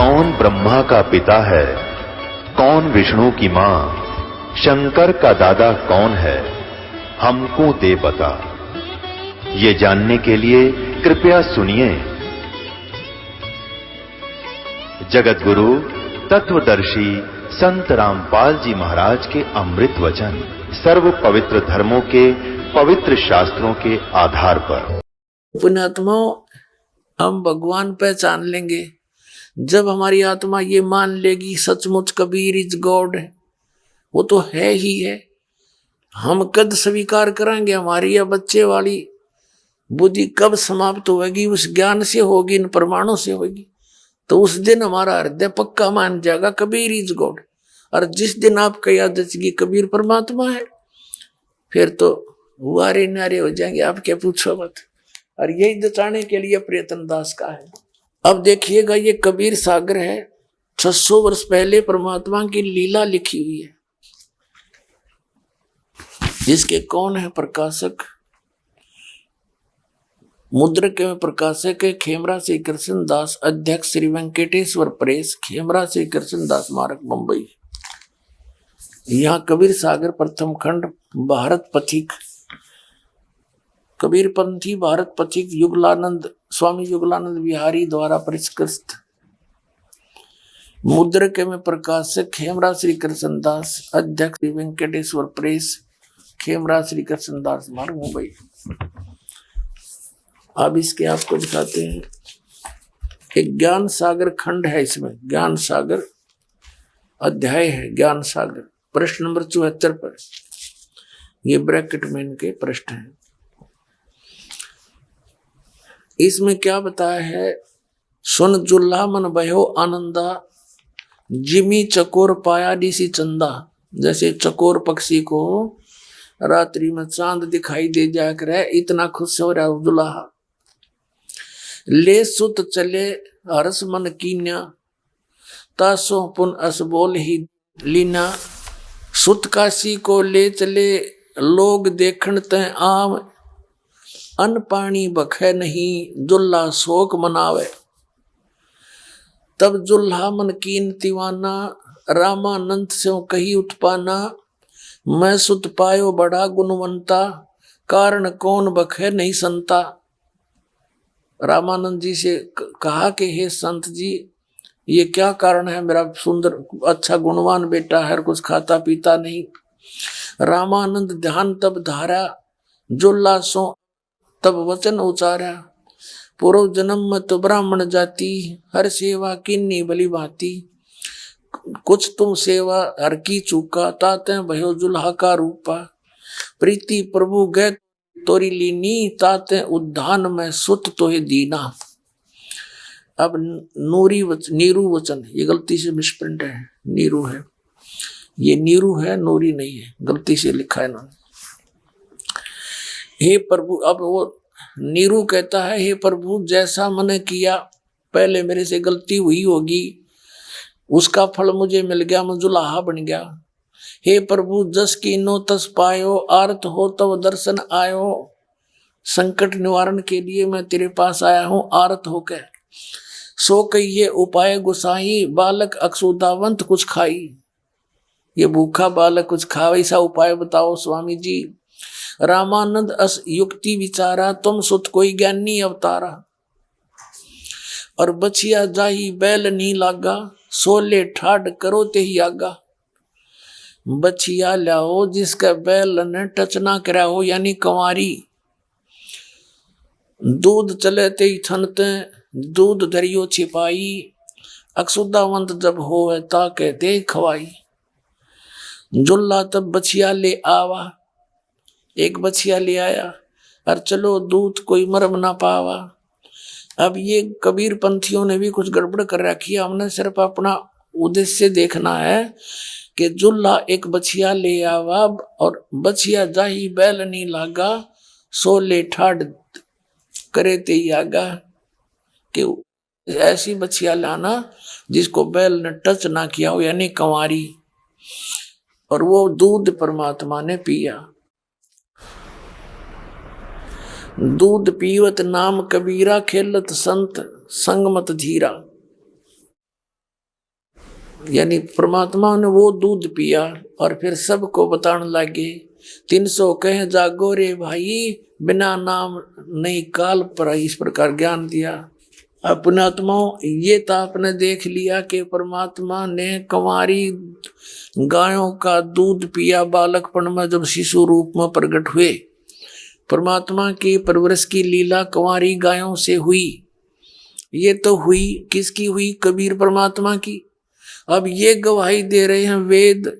कौन ब्रह्मा का पिता है, कौन विष्णु की मां, शंकर का दादा कौन है, हमको दे बता। ये जानने के लिए कृपया सुनिए। जगत गुरु तत्वदर्शी संत रामपाल जी महाराज के अमृत वचन सर्व पवित्र धर्मों के पवित्र शास्त्रों के आधार पर। पुण्यात्माओं, हम भगवान पहचान लेंगे जब हमारी आत्मा ये मान लेगी सचमुच कबीर इज गॉड है। वो तो है ही है। हम कद स्वीकार करेंगे? हमारी यह बच्चे वाली बुद्धि कब समाप्त होगी? उस ज्ञान से होगी, इन प्रमाणों से होगी। तो उस दिन हमारा हृदय पक्का मान जाएगा कबीर इज गॉड। और जिस दिन आपका याद रचेगी कबीर परमात्मा है, फिर तो वारे नारे हो जाएंगे, आप क्या पूछो मत। और यही जताने के लिए प्रयत्न दास का है। अब देखिएगा, ये कबीर सागर है। 600 वर्ष पहले परमात्मा की लीला लिखी हुई है, जिसके कौन है प्रकाशक? मुद्रक में प्रकाशक है खेमरा श्री कृष्ण दास, अध्यक्ष श्री वेंकटेश्वर प्रेस, खेमरा श्री कृष्ण दास मार्ग, मुंबई। यहाँ कबीर सागर प्रथम खंड, भारत पथिक, कबीर पंथी भारत पथिक, युगलानंद स्वामी युगलानंद विहारी द्वारा परिष्कृत। मुद्रक में प्रकाशक खेमरा श्री कृष्ण दास, अध्यक्ष श्री वेंकटेश्वर प्रेस, खेमरा श्री कृष्ण दास मार्ग, मुंबई। अब इसके आपको दिखाते हैं। एक ज्ञान सागर खंड है, इसमें ज्ञान सागर अध्याय है। ज्ञान सागर प्रश्न नंबर 74 पर, ये ब्रैकेट में इनके प्रश्न हैं। इसमें क्या बताया है? सुन जुल्हा मन भयो आनंदा, जिमी चकोर पाया दिसी चंदा। जैसे चकोर पक्षी को रात्रि में चांद दिखाई दे जाकर है, इतना खुश हो रहा दुल्हा। ले सुत चले हरस मन कीन्या, तासो पुन अस बोल ही लीना। सुत काशी को ले चले लोग देखण तय आव, अन्न पानी बखे नहीं जुल्हा शोक मनावे। तब जुल्हा मन कीन दीवाना, रामानंद से कही उत्पाना। मैं सुत पायो बड़ा गुणवंता, कारण कौन बखे नहीं संता। रामानंद जी से कहा कि हे संत जी, ये क्या कारण है? मेरा सुंदर अच्छा गुणवान बेटा है, कुछ खाता पीता नहीं। रामानंद ध्यान तब धारा, जुल्हा सो तब वचन उचारा। पूर्व जन्म में तो ब्राह्मण जाति, हर सेवा किन्नी भली भांति। कुछ तुम सेवा हर की चूका, ताते भयो जुल्हा का रूपा। प्रीति प्रभु गए तोरी लीनी, ताते उद्धान में सुत तोहे दीना। अब नीरू वचन, ये गलती से मिसप्रिंट है, नीरू है, ये नीरू है, नूरी नहीं है, गलती से लिखा है इन्होंने। हे प्रभु, अब वो नीरू कहता है, हे प्रभु जैसा मैंने किया, पहले मेरे से गलती हुई होगी, उसका फल मुझे मिल गया, मैं जुल्हा बन गया। हे प्रभु जस कीनो तस पायो, आर्त हो तब दर्शन आयो। संकट निवारण के लिए मैं तेरे पास आया हूँ आर्त होकर। सो कहिए उपाय गुसाई, बालक अक्षुदावंत कुछ खाई। ये भूखा बालक कुछ खावे, ऐसा उपाय बताओ स्वामी जी। रामानंद अस युक्ति विचारा, तुम सुत कोई ज्ञानी अवतारा। और बचिया जाही बैल नहीं लागा, सोले ठाड करो ते ही आगा। बचिया लाओ जिसका बैल ने टच ना करा हो, यानी कंवारी। दूध चले ते ही छनते, दूध धरियो छिपाई। अक्षुदावंत जब हो ता कहते खवाई। जुल्ला तब बचिया ले आवा, एक बचिया ले आया, और चलो दूध कोई मरम ना पावा। अब ये कबीर पंथियों ने भी कुछ गड़बड़ कर रखी है। हमने सिर्फ अपना उद्देश्य देखना है कि जुल्हा एक बछिया ले आवा, और बछिया जाही बैल नहीं लागा, सोले ठाड करे ते आगा। कि ऐसी बछिया लाना जिसको बैल ने टच ना किया हो, यानी कंवारी। और वो दूध परमात्मा ने पिया। दूध पीवत नाम कबीरा, खेलत संत संगमत धीरा। यानी परमात्मा ने वो दूध पिया और फिर सबको बताने लगे। 300 कहे जागो रे भाई, बिना नाम नहीं काल पर, इस प्रकार ज्ञान दिया। अपने आत्माओं, ये तो आपने देख लिया कि परमात्मा ने कंवारी गायों का दूध पिया बालकपन में, जब शिशु रूप में प्रकट हुए। परमात्मा की परवरिश की लीला कंवारी गायों से हुई। ये तो हुई, किसकी हुई? कबीर परमात्मा की। अब ये गवाही दे रहे हैं वेद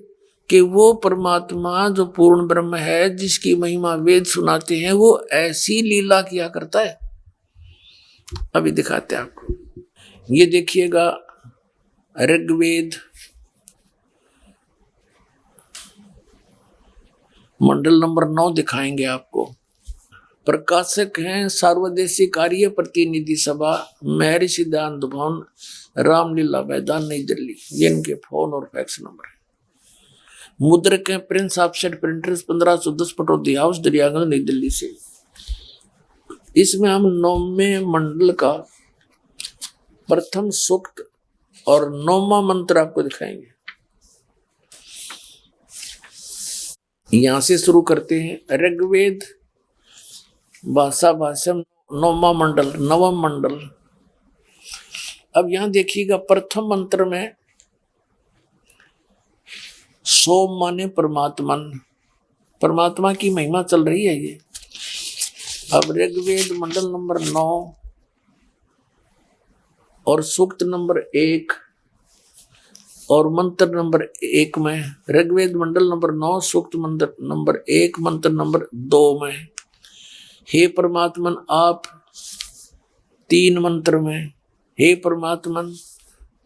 कि वो परमात्मा जो पूर्ण ब्रह्म है, जिसकी महिमा वेद सुनाते हैं, वो ऐसी लीला किया करता है। अभी दिखाते हैं आपको, ये देखिएगा ऋग्वेद मंडल नंबर 9 दिखाएंगे आपको। प्रकाशक हैं सार्वदेशी कार्य प्रतिनिधि सभा, महर्षि दयानंद भवन, रामलीला मैदान, नई दिल्ली। ये इनके फोन और फैक्स नंबर है। मुद्रक हैं Prince offset printers, 1510 Pataudi house, Daryaganj, नई दिल्ली से। इसमें हम 9वें मंडल का प्रथम सूक्त और 9वां मंत्र आपको दिखाएंगे। यहां से शुरू करते हैं। ऋग्वेद भाषा भाष्यम 9वां मंडल, 9वां मंडल। अब यहां देखिएगा प्रथम मंत्र में सोम माने परमात्मन, परमात्मा की महिमा चल रही है ये। अब ऋग्वेद मंडल नंबर 9 और सूक्त नंबर 1 और मंत्र नंबर 1 में, ऋग्वेद मंडल नंबर 9 सूक्त मंत्र नंबर 1 मंत्र नंबर 2 में, हे परमात्मन आप 3 मंत्र में, हे परमात्मन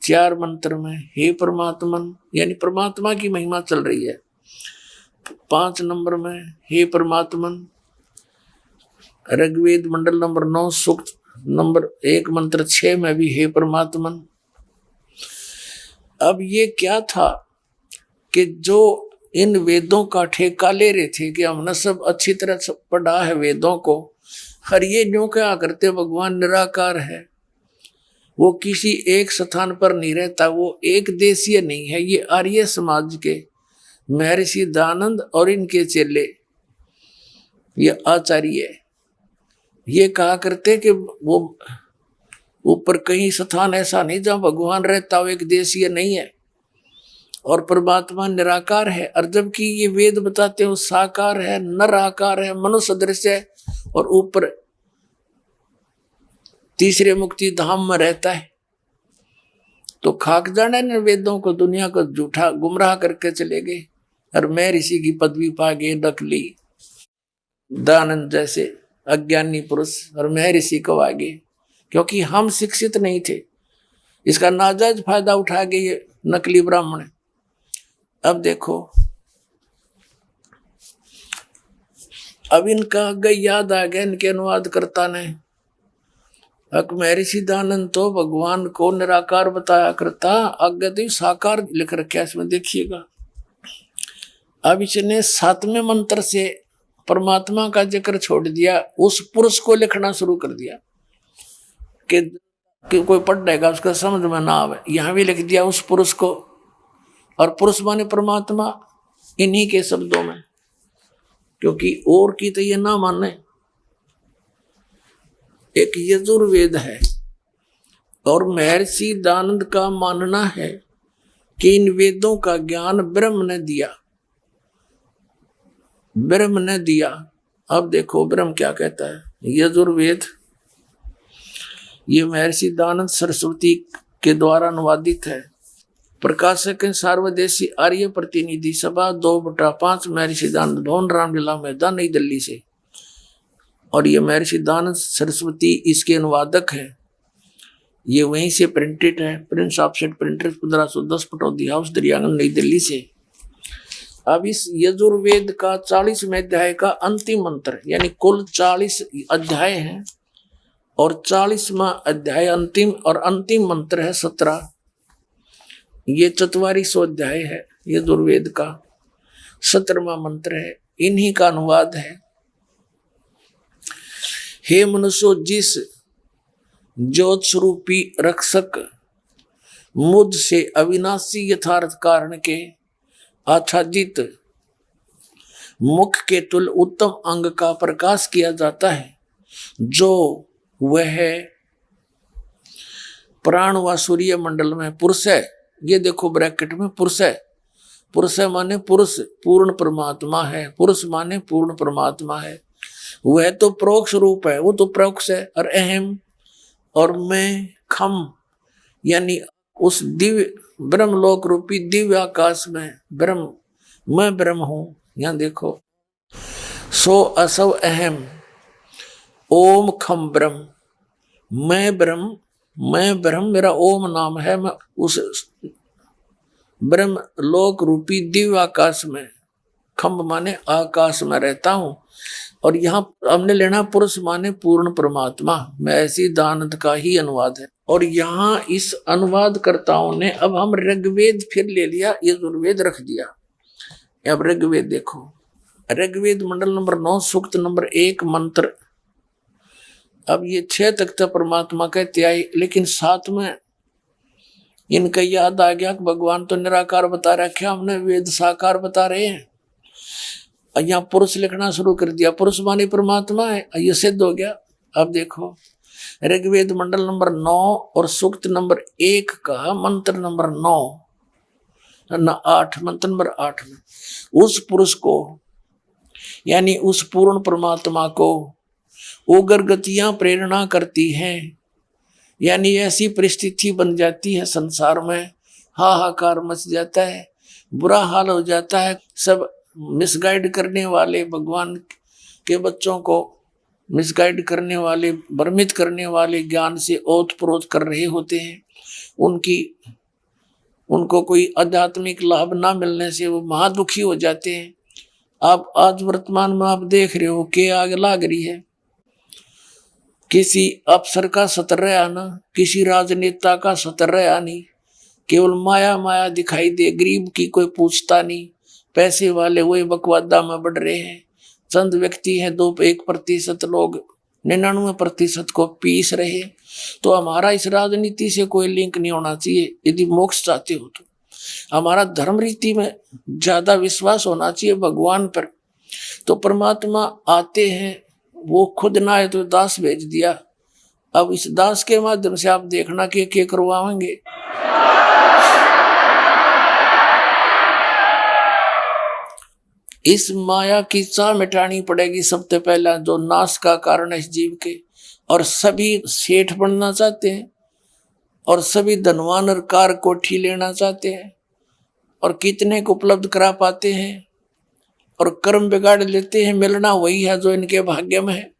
4 मंत्र में, हे परमात्मन, यानी परमात्मा की महिमा चल रही है। 5 नंबर में हे परमात्मन, ऋग्वेद मंडल नंबर 9 सूक्त नंबर 1 मंत्र 6 में भी हे परमात्मन। अब ये क्या था कि जो इन वेदों का ठेका ले रहे थे कि हमने सब अच्छी तरह से पढ़ा है वेदों को, हर ये जो क्या करते भगवान निराकार है, वो किसी एक स्थान पर नहीं रहता, वो एक देशीय नहीं है। ये आर्य समाज के महर्षि दयानंद और इनके चेले, ये आचार्य, ये कहा करते कि वो ऊपर कहीं स्थान ऐसा नहीं जहां भगवान रहता हो, एक देशीय नहीं है और परमात्मा निराकार है। और जबकि ये वेद बताते हो साकार है, नर आकार है, मनुष्य सदृश है और ऊपर तीसरे मुक्ति धाम में रहता है। तो खाक जाने ने वेदों को, दुनिया को झूठा गुमराह करके चले गए और मैं ऋषि की पदवी पा गए नकली दयानंद जैसे अज्ञानी पुरुष, और मैं ऋषि को आगे, क्योंकि हम शिक्षित नहीं थे। इसका नाजायज फायदा उठा गए ये नकली ब्राह्मण। अब देखो, अब इनका गई याद आ गया इनके अनुवादकर्ता ने, महर्षि दयानंद तो भगवान को निराकार बताया करता, अगति साकार लिख रखा इसमें देखिएगा। अब इसने 7वें मंत्र से परमात्मा का जिक्र छोड़ दिया, उस पुरुष को लिखना शुरू कर दिया कि कोई पढ़ लेगा उसका समझ में ना आवे, यहां भी लिख दिया उस पुरुष को। और पुरुष माने परमात्मा इन्हीं के शब्दों में, क्योंकि और की तो ये ना माने। एक यजुर्वेद है और महर्षि दयानंद का मानना है कि इन वेदों का ज्ञान ब्रह्म ने दिया, ब्रह्म ने दिया। अब देखो ब्रह्म क्या कहता है। यजुर्वेद ये महर्षि दयानंद सरस्वती के द्वारा अनुवादित है। प्रकाशक है सार्वदेशी आर्य प्रतिनिधि सभा 2/5 महर्षि दयानंद भवन, रामलीला मैदान, नई दिल्ली से। और ये महर्षि दयानंद सरस्वती इसके अनुवादक है। ये वहीं से प्रिंटेड है, Prince offset printers, 1510 Pataudi house, Daryaganj, नई दिल्ली से। अब इस यजुर्वेद का 40वें अध्याय का अंतिम मंत्र, यानी कुल 40 अध्याय हैं और 40वां अध्याय अंतिम, और अंतिम मंत्र है 17। ये 4400 अध्याय है यजुर्वेद का, 17वां मंत्र है, इन्हीं का अनुवाद है। हे मनुष्यो, जिस ज्योत स्वरूपी रक्षक मुझ से अविनाशी यथार्थ कारण के आच्छादित मुख के तुल उत्तम अंग का प्रकाश किया जाता है, जो वह प्राण व सूर्य मंडल में पुरुष है। ये देखो ब्रैकेट में पुरुष है। पुरुष है माने पुरुष पूर्ण परमात्मा है। पुरुष माने पूर्ण परमात्मा है। वह तो परोक्ष रूप है, वो तो परोक्ष है। और अहम और मैं खम यानी उस दिव्य ब्रह्मलोक रूपी दिव्य आकाश में मैं ब्रह्म हूं। यहां देखो, सो असव अहम ओम खम ब्रह्म, मैं ब्रह्म मेरा ओम नाम है। मैं उस ब्रह्म लोक रूपी दिव्य आकाश में, खम्भ माने आकाश में रहता हूं। और यहाँ हमने लेना पुरुष माने पूर्ण परमात्मा। मैं ऐसी दानत का ही अनुवाद है। और यहाँ इस अनुवादकर्ताओं ने अब हम ऋग्वेद फिर ले लिया, यजुर्वेद रख दिया। अब ऋग्वेद देखो, ऋग्वेद मंडल नंबर 9 सूक्त नंबर 1 मंत्र। अब ये 6 तक तो परमात्मा कहते आए, लेकिन 7 में इनका याद आ गया कि भगवान तो निराकार बता रखे, हमने वेद साकार बता रहे हैं। यहाँ पुरुष लिखना शुरू कर दिया, पुरुष माने परमात्मा है, ये सिद्ध हो गया। अब देखो ऋग्वेद मंडल नंबर 9 और सूक्त नंबर 1 का मंत्र नंबर 8 मंत्र नंबर 8 में उस पुरुष को यानी उस पूर्ण परमात्मा को उग्र गतियां प्रेरणा करती हैं। यानी ऐसी परिस्थिति बन जाती है संसार में, हाहाकार मच जाता है, बुरा हाल हो जाता है। सब मिसगाइड करने वाले, भगवान के बच्चों को मिसगाइड करने वाले, भ्रमित करने वाले, ज्ञान से ओत-प्रोत कर रहे होते हैं। उनको कोई आध्यात्मिक लाभ ना मिलने से वो महादुखी हो जाते हैं। आप आज वर्तमान में आप देख रहे हो कि आग लाग रही है, किसी अफसर का सतर आना, किसी राजनेता का सतर आनी, केवल माया माया दिखाई दे, गरीब की कोई पूछता नहीं। पैसे वाले वही बकवादा में बढ़ रहे हैं। चंद व्यक्ति हैं, 1% लोग 99% को पीस रहे। तो हमारा इस राजनीति से कोई लिंक नहीं होना चाहिए। यदि मोक्ष चाहते हो तो हमारा धर्म रीति में ज्यादा विश्वास होना चाहिए भगवान पर। तो परमात्मा आते हैं, वो खुद ना आए तो दास भेज दिया। अब इस दास के माध्यम से आप देखना कि क्या करवाएंगे। इस माया की चाह मिटानी पड़ेगी सबसे पहला, जो नाश का कारण है इस जीव के। और सभी सेठ बनना चाहते हैं, और सभी धनवान और कार कोठी लेना चाहते हैं, और कितने को उपलब्ध करा पाते हैं, और कर्म बिगाड़ लेते हैं। मिलना वही है जो इनके भाग्य में है।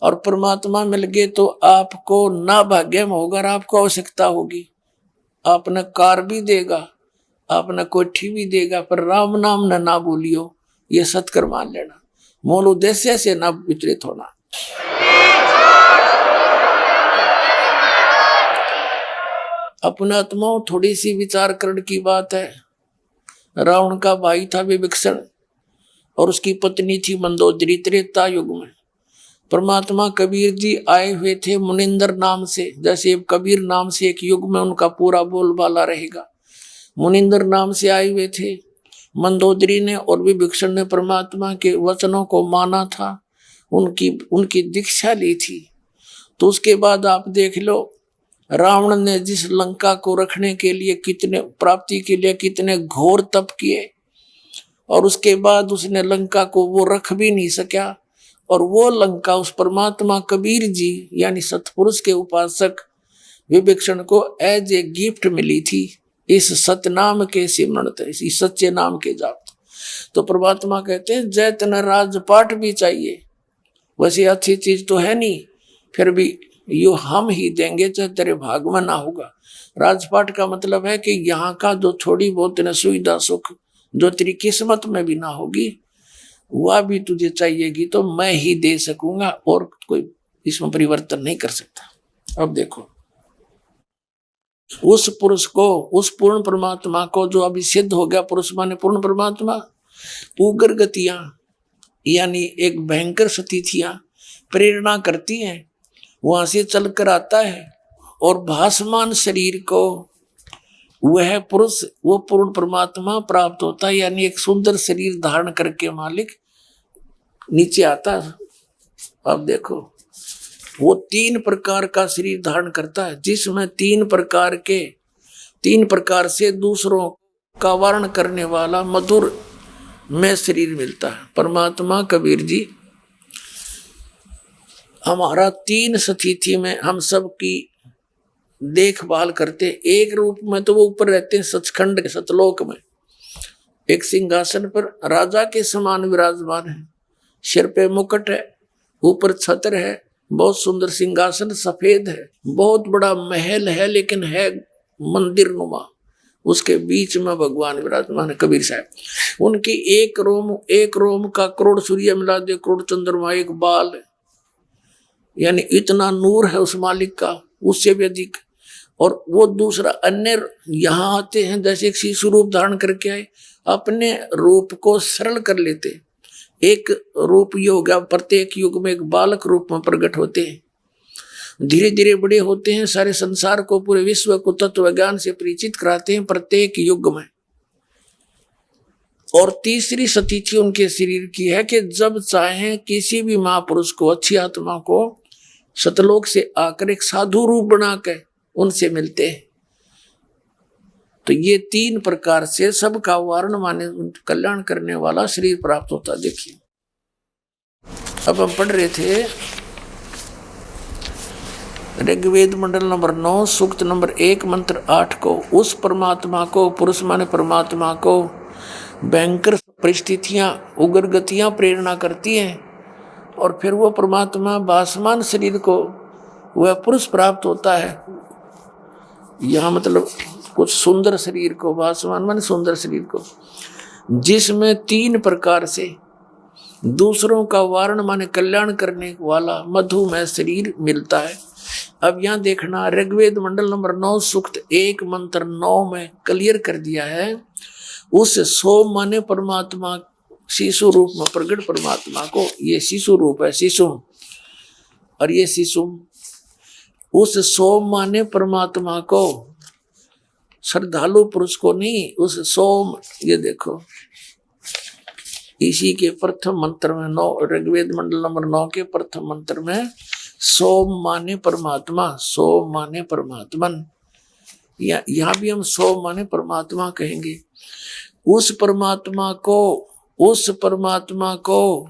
और परमात्मा मिल गए तो आपको ना भाग्य में होगा, आपको आवश्यकता होगी। आपने कार भी देगा, आपने कोठी भी देगा, पर राम नाम ना बोलियो, ये सत्कर मान लेना। मूल उद्देश्य से ना विचलित होना। अपने आत्माओं थोड़ी सी विचार करण की बात है। रावण का भाई था विभीषण और उसकी पत्नी थी मंदोदरी। त्रेता युग में परमात्मा कबीर जी आए हुए थे मुनिंदर नाम से। जैसे कबीर नाम से एक युग में उनका पूरा बोलबाला रहेगा। मुनिंदर नाम से आए हुए थे। मंदोदरी ने और विभीषण ने परमात्मा के वचनों को माना था, उनकी दीक्षा ली थी। तो उसके बाद आप देख लो, रावण ने जिस लंका को रखने के लिए प्राप्ति के लिए कितने घोर तप किए, और उसके बाद उसने लंका को वो रख भी नहीं सका। और वो लंका उस परमात्मा कबीर जी यानी सतपुरुष के उपासक विभीषण को एज ए गिफ्ट मिली थी, इस सतनाम के सिमरन, इस सच्चे नाम के जाप। तो परमात्मा कहते हैं जय तन राजपाट भी चाहिए, वैसे अच्छी चीज तो है नहीं, फिर भी यो हम ही देंगे चाहे तेरे भाग में ना होगा। राजपाट का मतलब है कि यहाँ का जो थोड़ी बहुत सुविधा सुख जो तेरी किस्मत में भी ना होगी, वह भी तुझे चाहिएगी, तो मैं ही दे सकूंगा, और कोई इसमें परिवर्तन नहीं कर सकता। अब देखो उस पुरुष को, उस पूर्ण परमात्मा को जो अभी सिद्ध हो गया, पुरुष माने पूर्ण परमात्मा, उग्र गतियां यानी एक भयंकर स्थितियां प्रेरणा करती हैं, वहां से चलकर आता है और भासमान शरीर को वह पुरुष वो पूर्ण परमात्मा प्राप्त होता है, यानी एक सुंदर शरीर धारण करके मालिक नीचे आता। अब देखो वो 3 प्रकार का शरीर धारण करता है, जिसमें 3 प्रकार से दूसरों का वर्णन करने वाला मधुर में शरीर मिलता है। परमात्मा कबीर जी हमारा 3 स्थिति में हम सब की देखभाल करते। एक रूप में तो वो ऊपर रहते हैं सचखंड के सतलोक में, एक सिंहासन पर राजा के समान विराजमान है, सिर पे मुकुट है, ऊपर छत्र है, बहुत सुंदर सिंहासन सफेद है, बहुत बड़ा महल है लेकिन है मंदिर नुमा, उसके बीच में भगवान विराजमान है कबीर साहब। उनकी एक रोम का करोड़ सूर्य मिला दे, करोड़ चंद्रमा एक बाल है, यानी इतना नूर है उस मालिक का, उससे भी अधिक। और वो दूसरा अन्य यहाँ आते हैं जैसे एक शिशु रूप धारण करके आए, अपने रूप को सरल कर लेते। एक रूप ये हो गया, प्रत्येक युग में एक बालक रूप में प्रकट होते हैं, धीरे धीरे बड़े होते हैं, सारे संसार को पूरे विश्व को तत्व ज्ञान से परिचित कराते हैं प्रत्येक युग में। और तीसरी स्थिति उनके शरीर की है कि जब चाहे किसी भी महापुरुष को, अच्छी आत्मा को सतलोक से आकर एक साधु रूप बना के उनसे मिलते हैं। तो ये 3 प्रकार से सबका वारण माने कल्याण करने वाला शरीर प्राप्त होता। देखिए अब हम पढ़ रहे थे ऋग्वेद मंडल नंबर 9 सूक्त नंबर 1 मंत्र 8 को। उस परमात्मा को, पुरुष माने परमात्मा को भयंकर परिस्थितियां, उग्र गतियां प्रेरणा करती हैं, और फिर वो परमात्मा भासमान शरीर को वह पुरुष प्राप्त होता है। यहाँ मतलब कुछ सुंदर शरीर को, भासमान माने सुंदर शरीर को, जिसमें 3 प्रकार से दूसरों का वारण माने कल्याण करने वाला मधुमेह शरीर मिलता है। अब यहाँ देखना ऋग्वेद मंडल नंबर 9 सूक्त 1 मंत्र 9 में क्लियर कर दिया है। उस सोम माने परमात्मा शिशु रूप में प्रकट परमात्मा को, ये शिशु रूप है शिशु, और ये शिशु उस सोम माने परमात्मा को, श्रद्धालु पुरुष को नहीं, उस सोम, ये देखो इसी के प्रथम मंत्र में 9 ऋग्वेद मंडल नंबर 9 के प्रथम मंत्र में सोम माने परमात्मा, सोम माने परमात्मन, यहाँ भी हम सोम माने परमात्मा कहेंगे। उस परमात्मा को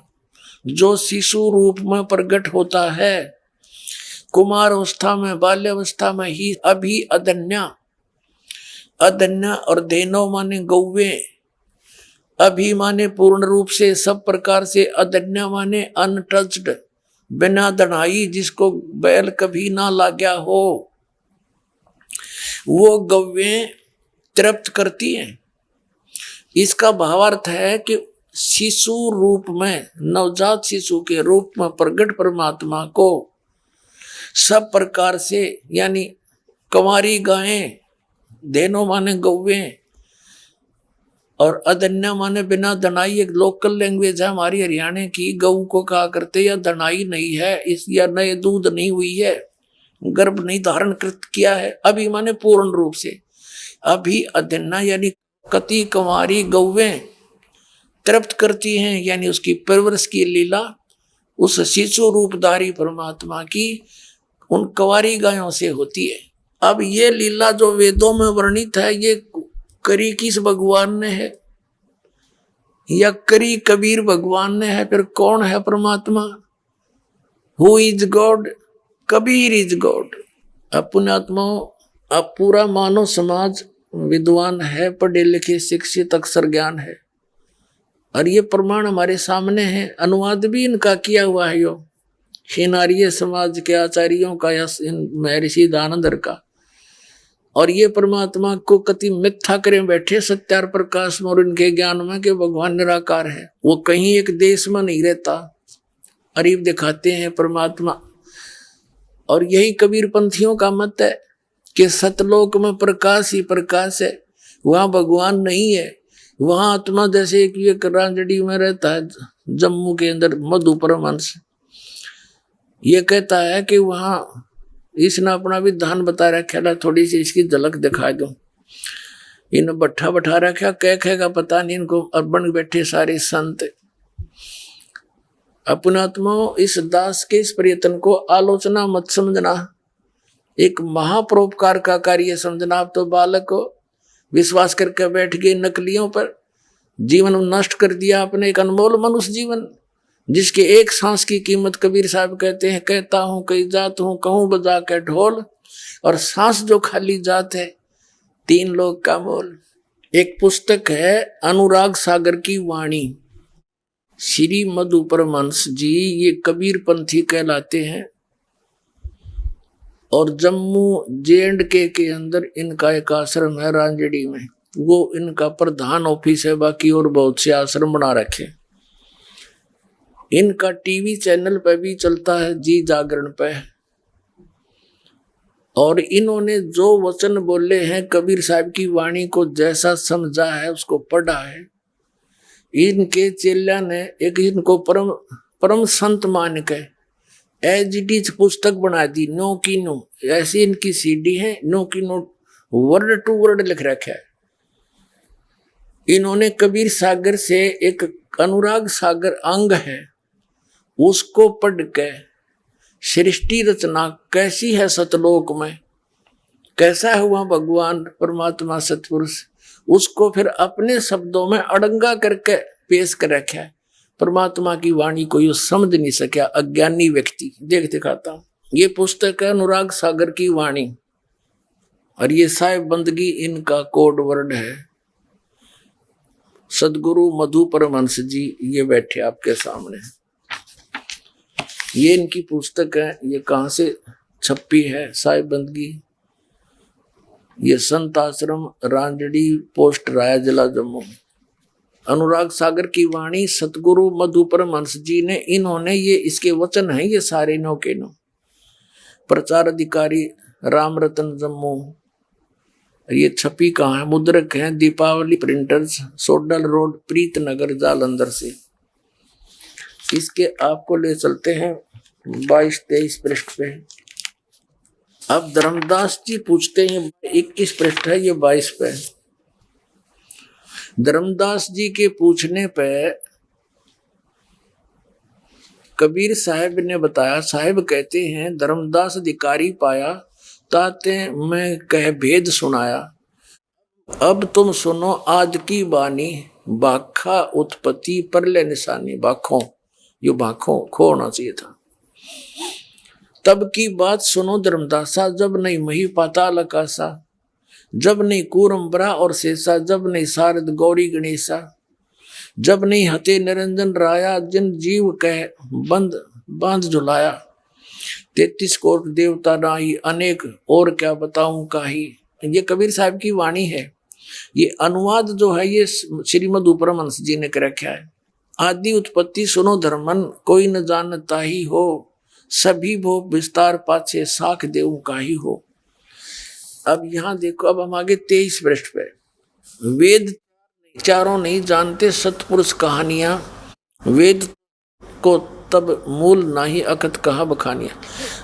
जो शिशु रूप में प्रकट होता है, कुमार अवस्था में, बाल्यावस्था में ही अभी अदन्या और देनो माने गौवे, अभी माने पूर्ण रूप से सब प्रकार से, अदन्या माने अनटच्ड, बिना दनाई, जिसको बैल कभी ना लाग्या हो, वो गौवें तृप्त करती हैं। इसका भावार्थ है कि शिशु रूप में, नवजात शिशु के रूप में प्रकट परमात्मा को सब प्रकार से, यानी कंवारी गायें, देनो माने गौवें, और अदन्या माने बिना दनाई, एक लोकल लैंग्वेज है हमारी हरियाणा की, गऊ को कहा करते या दनाई नहीं है, इस या नए दूध नहीं हुई है, गर्भ नहीं धारण किया है, अभी माने पूर्ण रूप से, अभी अदन्या यानी कति कंवारी गौवें तृप्त करती हैं, यानी उसकी परवरिश की लीला उस शिशु रूपधारी परमात्मा की उन कंवारी गायों से होती है। अब ये लीला जो वेदों में वर्णित है, ये करी किस भगवान ने है, या करी कबीर भगवान ने है, फिर कौन है परमात्मा? Who is God? Kabir is God. पुण्यात्माओं, अब पूरा मानव समाज विद्वान है, पढ़े लिखे शिक्षित, अक्षर ज्ञान है, और ये प्रमाण हमारे सामने है, अनुवाद भी इनका किया हुआ है, यो हिनारिय समाज के आचार्यों का या महर्षि दानंदर का। और ये परमात्मा को कति मिथ्या करें बैठे सत्यार प्रकाश में और इनके ज्ञान में कि भगवान निराकार है, वो कहीं एक देश में नहीं रहता, अरीब दिखाते हैं परमात्मा। और यही कबीर पंथियों का मत है कि सतलोक में प्रकाश ही प्रकाश है, वहां भगवान नहीं है, वहां आत्मा जैसे एक रांजड़ी में रहता है जम्मू के अंदर, मधु परमहंस ये कहता है कि वहां इसने अपना विधान बता रखा है, थोड़ी सी इसकी झलक दिखा दो। इन बैठा बैठा रखा, कह का पता नहीं इनको, और बन बैठे सारे संत। अपनात्मा इस दास के इस प्रयत्न को आलोचना मत समझना, एक महापरोपकार का कार्य समझना। आप तो बालक को विश्वास करके बैठ गए नकलियों पर, जीवन नष्ट कर दिया आपने, एक अनमोल मनुष्य जीवन जिसके एक सांस की कीमत कबीर साहब कहते हैं, कहता हूं कई जात हूं कहूं बजा के ढोल, और सांस जो खाली जात है 3 लोग का मोल। एक पुस्तक है अनुराग सागर की वाणी, श्री मधु परमहंस जी, ये कबीर पंथी कहलाते हैं, और जम्मू J&K के अंदर इनका एक आश्रम है रांजड़ी में, वो इनका प्रधान ऑफिस है, बाकी और बहुत से आश्रम बना रखे। इनका टीवी चैनल पे भी चलता है, जी जागरण पे, और इन्होंने जो वचन बोले हैं कबीर साहब की वाणी को जैसा समझा है उसको पढ़ा है। इनके चेला ने एक इनको परम संत मान के एज पुस्तक बना दी, नो की नो, ऐसी इनकी सीडी है, नो की नो वर्ड टू वर्ड लिख रखा है। इन्होंने कबीर सागर से एक अनुराग सागर अंग है उसको पढ़ के सृष्टि रचना कैसी है सतलोक में, कैसा हुआ भगवान परमात्मा सतपुरुष, उसको फिर अपने शब्दों में अड़ंगा करके पेश कर रखा है। परमात्मा की वाणी को यू समझ नहीं सका अज्ञानी व्यक्ति। देख दिखाता हूं, ये पुस्तक है अनुराग सागर की वाणी, और ये साहिब बंदगी इनका कोड वर्ड है। सदगुरु मधु परमहंस जी ये बैठे आपके सामने, ये इनकी पुस्तक है। ये कहाँ से छपी है? साहिब बंदगी, ये संत आश्रम रांजड़ी पोस्ट राया जिला जम्मू। अनुराग सागर की वाणी सतगुरु मधु परमहंस जी ने, इन्होंने ये इसके वचन हैं ये सारे नो के नो। प्रचार अधिकारी राम रतन जम्मू। ये छपी कहाँ है? मुद्रक है दीपावली प्रिंटर्स, सोडल रोड, प्रीत नगर, जालंधर से। इसके आपको ले चलते हैं 22-23 पृष्ठ पे। अब धर्मदास जी पूछते हैं, 21 पृष्ठ है, ये 22 पे। धर्मदास जी के पूछने पे कबीर साहब ने बताया, साहब कहते हैं धर्मदास अधिकारी पाया ताते मैं कह भेद सुनाया। अब तुम सुनो आज की बानी, बाखा उत्पत्ति परले निशानी। बाखों, यो बाखों खो होना चाहिए था। तब की बात सुनो धर्मदासा, जब नहीं मही पाताल आकाशा, जब नहीं कूरम्बरा और शेषा, जब नहीं शारद गौरी गणेशा, जब नहीं हते निरंजन राया, जिन जीव कह बंद बांध झुलाया। 33 कोट देवता नाही, अनेक और क्या बताऊं काही। ये कबीर साहब की वाणी है। ये अनुवाद जो है ये श्रीमद परमहंस जी ने कर रखा है। आदि उत्पत्ति सुनो धर्मन, कोई न जानता ही हो, सभी भो विस्तार पाछे साख देव का ही हो। अब यहाँ देखो, अब हम आगे 23 पृष्ठ पे। वेद चारों नहीं जानते सतपुरुष कहानियां, वेद को तब मूल नाही अकत कहा बखानिया।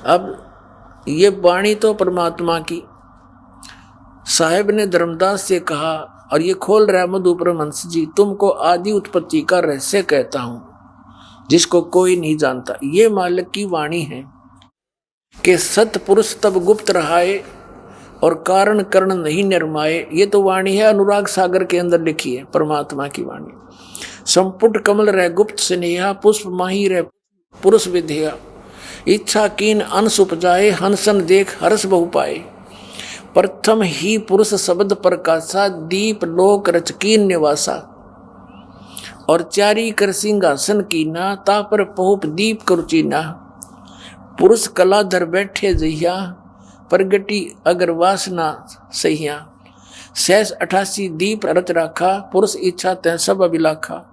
अब ये वाणी तो परमात्मा की, साहेब ने धर्मदास से कहा, और ये खोल रहा है मधु परमहंस जी, तुमको आदि उत्पत्ति का रहस्य कहता हूं जिसको कोई नहीं जानता। ये मालिक की वाणी है कि सतपुरुष तब गुप्त रहाए और कारण कर्ण नहीं निर्माए। ये तो वाणी है अनुराग सागर के अंदर लिखी है परमात्मा की वाणी। संपुट कमल रह गुप्त स्नेहा, पुष्प माही रह पुरुष विधेया। इच्छा कीन अंश उपजाए, हंसन देख हर्ष बहु पाए। प्रथम ही पुरुष शब्द प्रकाशा, दीप लोक रचकीन निवासा। और चारी कर सिंहासन कीना, ता पर पहुप दीप करुचीना। पुरुष कला धर बैठे जहिया, प्रगटी अगर वासना सहिया। 88 दीप रच राखा, पुरुष इच्छा तय सब अभिलाखा।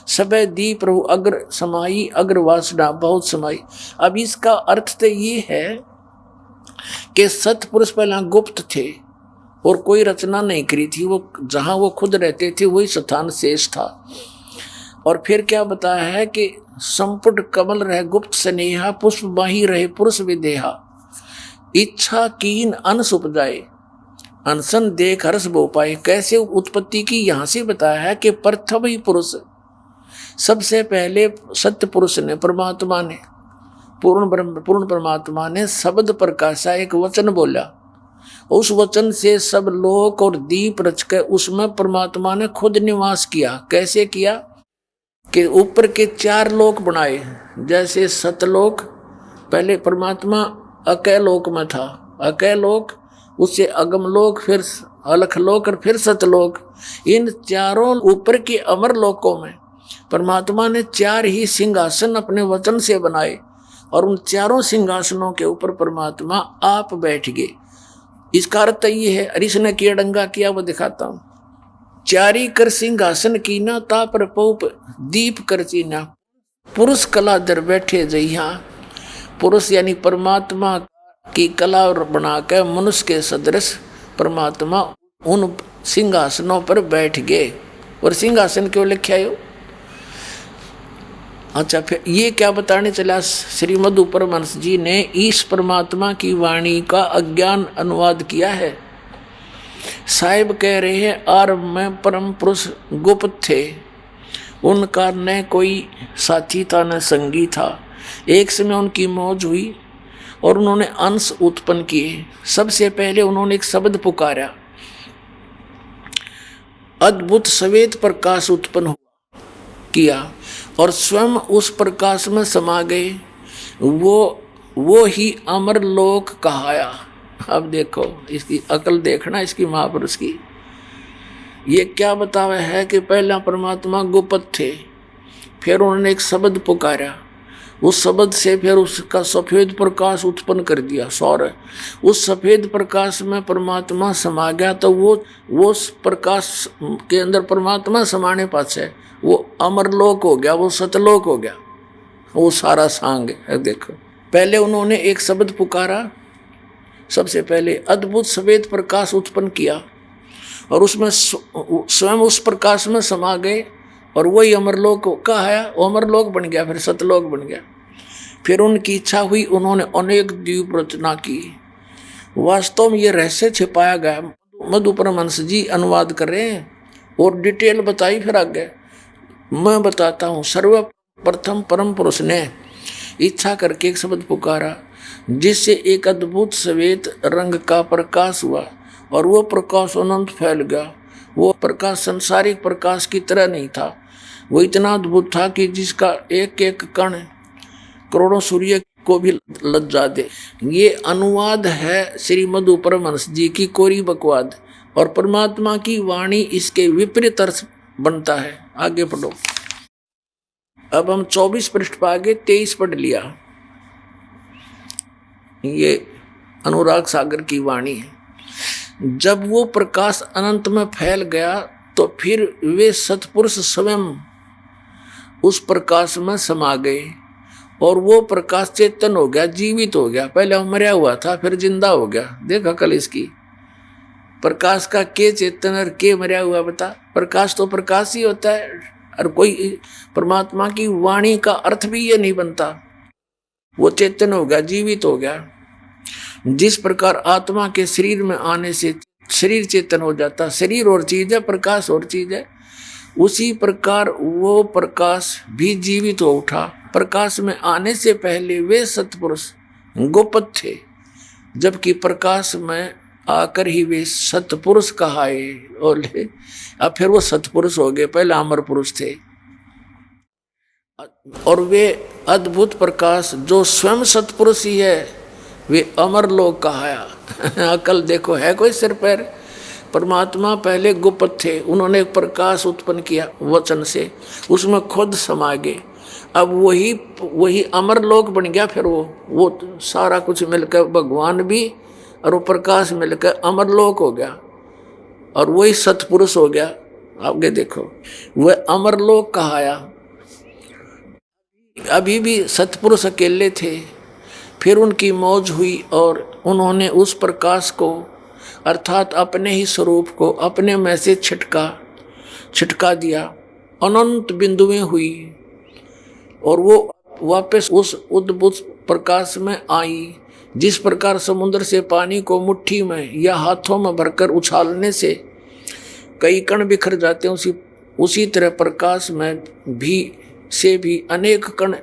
सबे दीप रहु अग्र समाई, अग्र वासना बहुत समाई। अब इसका अर्थ तो ये है कि सतपुरुष पहला गुप्त थे और कोई रचना नहीं करी थी, वो जहां वो खुद रहते थे वही स्थान शेष था। और फिर क्या बताया है कि संपुट कमल रहे गुप्त स्नेहा, पुष्प बाही रहे पुरुष विदेहा। इच्छा कीन अंश उपजाए, अनशन देख हर्ष बो पाए। कैसे उत्पत्ति की यहाँ से बताया है कि प्रथम ही पुरुष, सबसे पहले सत्य पुरुष ने, परमात्मा ने, पूर्ण परमात्मा ने शब्द प्रकाशा, एक वचन बोला। उस वचन से सब लोक और दीप रचकर उसमें परमात्मा ने खुद निवास किया। कैसे किया कि ऊपर के 4 लोक बनाए। जैसे सतलोक, पहले परमात्मा अकैलोक में था, अकैलोक, उससे अगमलोक, फिर अलखलोक और फिर सतलोक। इन चारों ऊपर के अमर लोकों में परमात्मा ने 4 ही सिंहासन अपने वचन से बनाए और उन चारों सिंहासनों के ऊपर परमात्मा आप बैठ गए। इसका अर्थ ये है, अरिश ने किया डंगा किया, वो दिखाता हूं। 4 कर सिंहासन कीना, ता पर पौप दीप कर चीना। पुरुष कला दर बैठे जइया। पुरुष यानी परमात्मा की कला बनाकर मनुष्य के सदृश परमात्मा उन सिंहासनों पर बैठ गए। और सिंहासन क्यों लिखा है? अच्छा, फिर ये क्या बताने चला? श्री मधु परमहंस जी ने इस परमात्मा की वाणी का अज्ञान अनुवाद किया है। साहिब कह रहे हैं, आरंभ में परम पुरुष गुप्त थे, उनका न कोई साथी था न संगी था। एक समय उनकी मौज हुई और उन्होंने अंश उत्पन्न किए। सबसे पहले उन्होंने एक शब्द पुकारा, अद्भुत श्वेत प्रकाश उत्पन्न किया और स्वयं उस प्रकाश में समा गए। वो ही अमर लोक कहाया। अब देखो, इसकी अकल देखना, इसकी महापुरुष की। ये क्या बतावा है कि पहला परमात्मा गुप्त थे, फिर उन्होंने एक शब्द पुकारा, उस शब्द से फिर उसका सफेद प्रकाश उत्पन्न कर दिया, सौर। उस सफेद प्रकाश में परमात्मा समा गया, तो वो प्रकाश के अंदर परमात्मा समाने पाछे वो अमरलोक हो गया, वो सतलोक हो गया, वो सारा सांग है। देखो, पहले उन्होंने एक शब्द पुकारा, सबसे पहले अद्भुत श्वेत प्रकाश उत्पन्न किया और उसमें स्वयं उस प्रकाश में समा गए और वही अमरलोक का है, वो अमरलोक बन गया, फिर सतलोक बन गया। फिर उनकी इच्छा हुई, उन्होंने अनेक द्वीप रचना की। वास्तव में ये रहस्य छिपाया गया। मधु परमहंस जी अनुवाद कर रहे हैं और डिटेल बताई, फिर आगे मैं बताता हूँ। सर्वप्रथम परम पुरुष ने इच्छा करके एक शब्द पुकारा, जिससे एक अद्भुत श्वेत रंग का प्रकाश हुआ और वो प्रकाश अनंत फैल गया। वो प्रकाश संसारिक प्रकाश की तरह नहीं था, वो इतना अद्भुत था कि जिसका एक एक कण करोड़ों सूर्य को भी लज्जा दे। ये अनुवाद है श्री मधु परमहंस जी की कोरी बकवाद, और परमात्मा की वाणी इसके विपरीत अर्थ बनता है। आगे पढ़ो। अब हम 24 पृष्ठ पर आगे 23 पढ़ लिया। ये अनुराग सागर की वाणी है। जब वो प्रकाश अनंत में फैल गया तो फिर वे सत्पुरुष स्वयं उस प्रकाश में समा गए और वो प्रकाश चेतन हो गया, जीवित हो गया। पहले वो मरा हुआ था, फिर जिंदा हो गया। देखा कल इसकी प्रकाश का के चेतन और के मरा हुआ बता। प्रकाश तो प्रकाश ही होता है, और कोई परमात्मा की वाणी का अर्थ भी ये नहीं बनता। वो चेतन हो गया, जीवित हो गया। जिस प्रकार आत्मा के शरीर में आने से शरीर चेतन हो जाता, शरीर और चीज है, प्रकाश और चीज है, उसी प्रकार वो प्रकाश भी जीवित हो उठा। प्रकाश में आने से पहले वे सत्पुरुष गुप्त थे, जबकि प्रकाश में आकर ही वे सत्पुरुष कहाए। और अब फिर वो सत्पुरुष हो गए, पहले अमर पुरुष थे। और वे अद्भुत प्रकाश जो स्वयं सत्पुरुष ही है, वे अमर लोग कहाया। अकल देखो, है कोई सिर पैर? परमात्मा पहले गुप्त थे, उन्होंने प्रकाश उत्पन्न किया वचन से, उसमें खुद समा गए। अब वही अमर लोक बन गया। फिर वो सारा कुछ मिलकर भगवान भी और वो प्रकाश मिलकर अमर लोक हो गया, और वही सत्पुरुष हो गया। आगे देखो, वह अमर लोक कहाया। अभी भी सत्पुरुष अकेले थे, फिर उनकी मौज हुई और उन्होंने उस प्रकाश को, अर्थात अपने ही स्वरूप को अपने में से छिटका दिया। अनंत बिंदुएं हुई और वो वापस उस उद्भुत प्रकाश में आई। जिस प्रकार समुद्र से पानी को मुट्ठी में या हाथों में भरकर उछालने से कई कण बिखर जाते हैं, उसी तरह प्रकाश में भी अनेक कण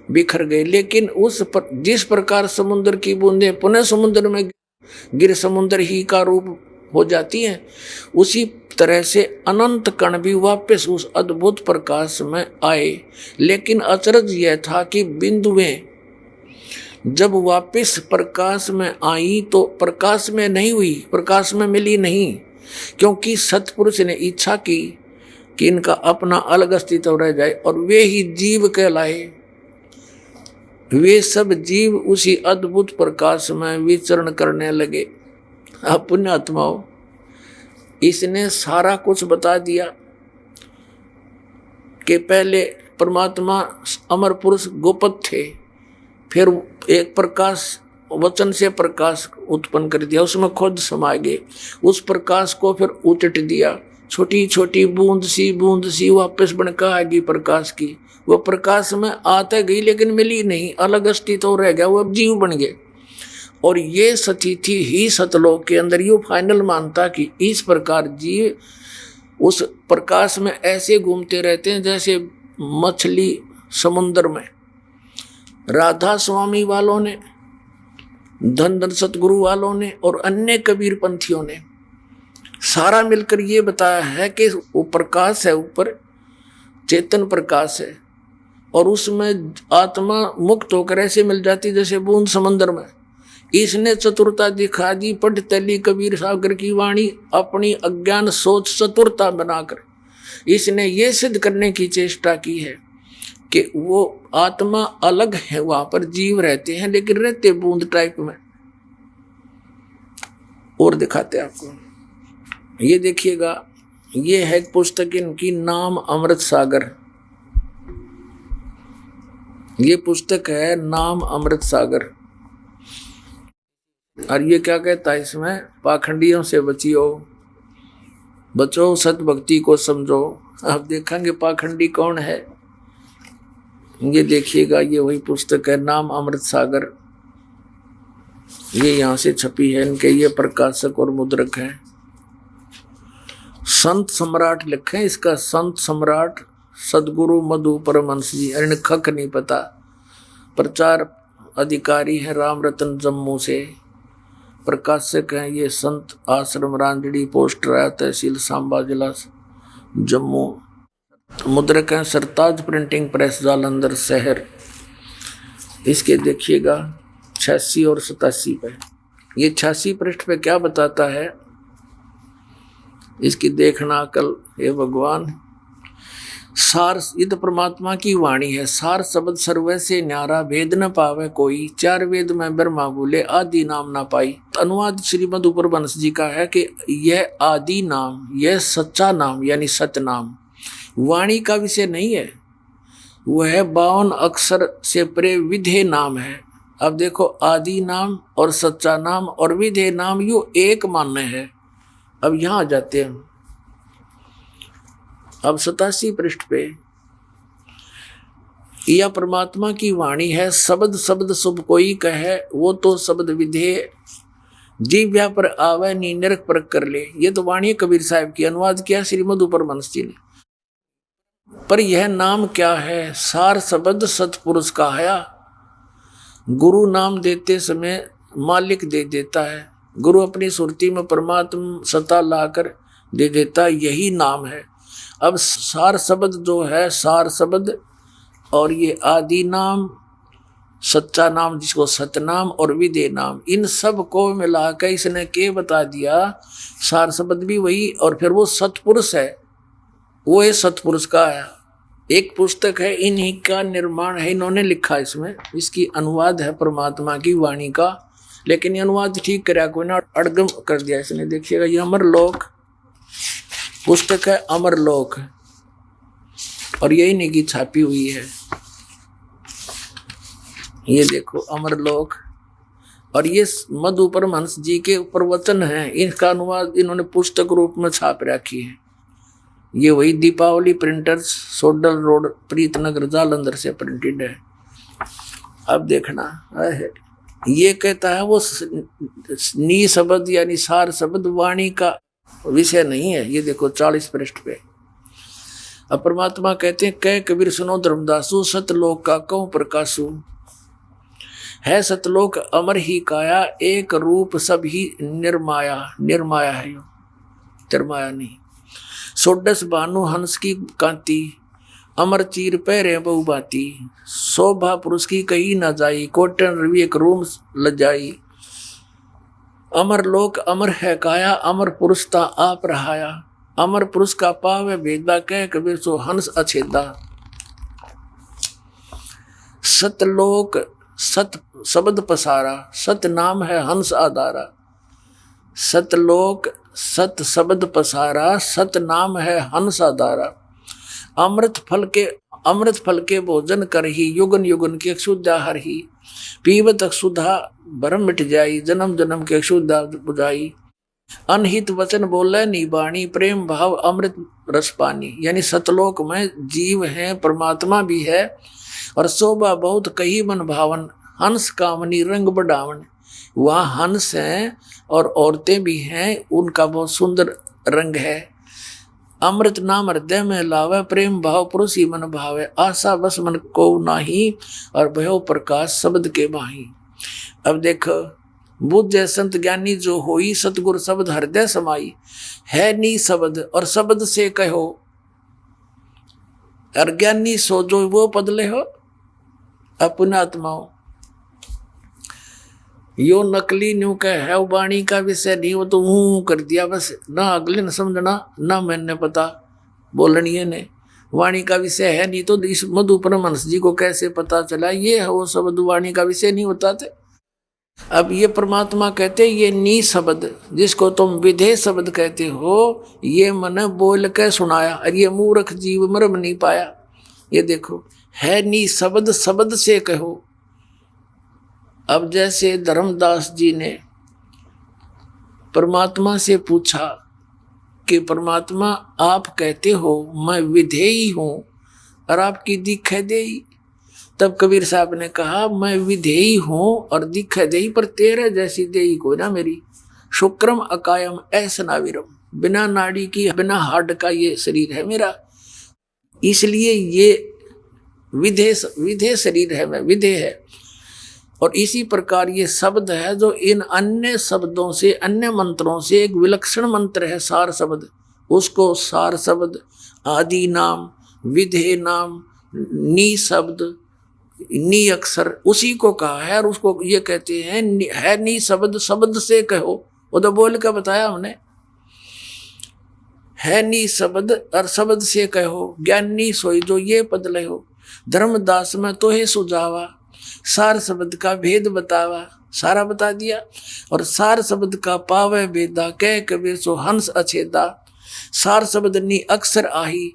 बिखर गए। लेकिन जिस प्रकार समुद्र की बूंदें पुनः समुद्र में गिर समुद्र ही का रूप हो जाती हैं, उसी तरह से अनंत कण भी वापस उस अद्भुत प्रकाश में आए। लेकिन अचरज यह था कि बिंदुएं जब वापस प्रकाश में आई तो प्रकाश में नहीं हुई, प्रकाश में मिली नहीं, क्योंकि सतपुरुष ने इच्छा की कि इनका अपना अलग अस्तित्व रह जाए और वे ही जीव कहलाए। वे सब जीव उसी अद्भुत प्रकाश में विचरण करने लगे। अब पुण्यात्माओं, इसने सारा कुछ बता दिया कि पहले परमात्मा अमर पुरुष गोपद थे, फिर एक प्रकाश वचन से प्रकाश उत्पन्न कर दिया, उसमें खुद समा गए। उस प्रकाश को फिर उचट दिया, छोटी छोटी बूंद सी वापस बनकर आ गई प्रकाश की। वो प्रकाश में आते गई लेकिन मिली नहीं, अलग अस्तित्व रह गया, वो अब जीव बन गए। और ये सतीथि ही सतलोक के अंदर यू फाइनल मानता कि इस प्रकार जीव उस प्रकाश में ऐसे घूमते रहते हैं जैसे मछली समुद्र में। राधा स्वामी वालों ने, धन धन सतगुरु वालों ने और अन्य कबीर पंथियों ने सारा मिलकर ये बताया है कि वो प्रकाश है, ऊपर चेतन प्रकाश है और उसमें आत्मा मुक्त होकर ऐसे मिल जाती जैसे बूंद समंदर में। इसने चतुरता दिखा दी, पढ़ तली कबीर सागर की वाणी, अपनी अज्ञान सोच चतुरता बनाकर इसने ये सिद्ध करने की चेष्टा की है कि वो आत्मा अलग है, वहां पर जीव रहते हैं लेकिन रहते बूंद टाइप में। और दिखाते आपको, ये देखिएगा, ये है पुस्तक इनकी, नाम अमृत सागर। ये पुस्तक है नाम अमृत सागर। और ये क्या कहता है इसमें, पाखंडियों से बचियो, बचो सत भक्ति को समझो। अब देखेंगे पाखंडी कौन है। ये देखिएगा, ये वही पुस्तक है नाम अमृत सागर। ये यहाँ से छपी है, इनके ये प्रकाशक और मुद्रक हैं। संत सम्राट लिखे इसका, संत सम्राट सदगुरु मधु परमहंस जी। अरे खक नहीं पता। प्रचार अधिकारी है राम रतन जम्मू से। प्रकाशक हैं ये संत आश्रम रांजड़ी, पोस्ट राय, तहसील सांबा, जिला जम्मू। मुद्रक हैं सरताज प्रिंटिंग प्रेस, जालंधर शहर। इसके देखिएगा 86 और 87 पे। ये 86 पृष्ठ पे क्या बताता है, इसकी देखना अकल हे भगवान। सार, ये तो परमात्मा की वाणी है। सार शब्द सर्वे से न्यारा, भेद न पावे कोई, चार वेद में ब्रह्मा बोले, आदि नाम ना पाई। अनुवाद श्रीमद ऊपर वंश जी का है कि यह आदि नाम, यह सच्चा नाम यानी सत्य नाम वाणी का विषय नहीं है, वह 52 अक्षर से परे विधेय नाम है। अब देखो, आदि नाम और सच्चा नाम और विधेय नाम यू एक मान्य है। अब यहां आ जाते हैं। अब 87 पृष्ठ पे, यह परमात्मा की वाणी है। शब्द शब्द शुभ कोई कहे, वो तो शब्द विधेय, जीव्या पर आवे नी नरक पर कर ले। ये तो वाणी कबीर साहब की, अनुवाद किया श्रीमद ऊपर वंश जी ने। पर यह नाम क्या है, सार शब्द सतपुरुष का है। गुरु नाम देते समय मालिक दे देता है, गुरु अपनी सुरती में परमात्मा सत्ता लाकर दे देता, यही नाम है। अब सार शब्द जो है, सार शब्द और ये आदि नाम, सच्चा नाम जिसको सतनाम और विधेय नाम, इन सब को मिलाकर इसने के बता दिया। सार शब्द भी वही और फिर वो सतपुरुष है, वो है सतपुरुष का है। एक पुस्तक है, इन्हीं का निर्माण है, इन्होंने लिखा इसमें। इसकी अनुवाद है परमात्मा की वाणी का, लेकिन ये अनुवाद ठीक कराया कोई ना, अड़गम कर दिया इसने। देखिएगा, ये अमरलोक पुस्तक है, अमरलोक, और यही इन्हीं की छापी हुई है। ये देखो अमरलोक, और ये मधु परमहंस जी के प्रवचन हैं, इनका अनुवाद इन्होंने पुस्तक रूप में छाप रखी है। ये वही दीपावली प्रिंटर्स, सोडल रोड, प्रीतनगर, जालंधर से प्रिंटेड है। अब देखना है, ये कहता है वो नी शब्द यानी सार शब्द वाणी का विषय नहीं है। ये देखो 40 पृष्ठ पे। अब परमात्मा कहते हैं कह कबीर सुनो धर्मदासु सतलोक का कहूं प्रकाशु। है सतलोक अमर ही काया एक रूप सब ही निर्माया। निर्माया है यो, तिरमाया नहीं। सोडस भानु हंस की कांति अमर चीर पैरे बहुबाती। शोभा पुरुष की कही न जाई कोटन रवि एक रूम लजाई। अमर लोक अमर है काया अमर पुरुष ता आप रहाया। अमर पुरुष का पावे भेदा कह कबीर सो हंस अछेदा। सतलोक सत शब्द पसारा सत नाम है हंस आधारा। सतलोक सत शब्द पसारा सत नाम है हंस आधारा। अमृत फल के भोजन कर ही युगन युगन की क्षुद्धा हर ही। पीवत क्षुधा भरम मिट जाई जन्म जन्म के क्षुद्धा बुझाई। अनहित वचन बोले निबाणी प्रेम भाव अमृत रस पानी। यानी सतलोक में जीव है परमात्मा भी है और शोभा बहुत कही मन भावन। हंस कामनी रंग बढ़ावन। वहाँ हंस हैं और औरतें भी हैं उनका बहुत सुंदर रंग है। अमृत नाम हृदय में लावे प्रेम भाव पुरुष ही मन भावे। आशा बस मन को नाही और भयो प्रकाश शब्द के बाही। अब देखो बुद्ध संत ज्ञानी जो होई सतगुर शब्द हृदय समाई। है नी शब्द और शब्द से कहो और ज्ञानी सो जो वो पदले हो अपना आत्माओं। यो नकली न्यू कह है वाणी का विषय नहीं। वो तो कर दिया बस ना अगले न समझना ना मैंने पता बोलनी है ने वाणी का विषय है नहीं। तो इस मधु परमहंस जी को कैसे पता चला ये है वो शब्द वाणी का विषय नहीं होता थे। अब ये परमात्मा कहते ये नी शब्द जिसको तुम विधेय शब्द कहते हो ये मन बोल के सुनाया और ये मूर्ख जीव मरम नहीं पाया। ये देखो है नी शब्द शब्द से कहो। अब जैसे धर्मदास जी ने परमात्मा से पूछा कि परमात्मा आप कहते हो मैं विधेयी हूं और आपकी दिखाई देई। तब कबीर साहब ने कहा मैं विधेयी हूं और दिखाई देई पर तेरे जैसी देई को ना मेरी। शुक्रम अकायम ऐसनाविरम बिना नाड़ी की बिना हाड का ये शरीर है मेरा। इसलिए ये विधेय शरीर है मैं विधेय है। और इसी प्रकार ये शब्द है जो इन अन्य शब्दों से अन्य मंत्रों से एक विलक्षण मंत्र है सार शब्द। उसको सार शब्द आदि नाम विधेय नाम नी शब्द नी अक्षर उसी को कहा है। और उसको ये कहते हैं है नी शब्द शब्द से कहो। वो तो बोल के बताया हमने है नी शब्द और शब्द से कहो। ज्ञानी सोई जो ये पद ले हो। धर्मदास में तो है सुझावा सार शब्द का भेद बतावा। सारा बता दिया। और सार शब्द का पावे भेदा कह कबीर सो हंस अछेदा। सार शब्द नी अक्षर आही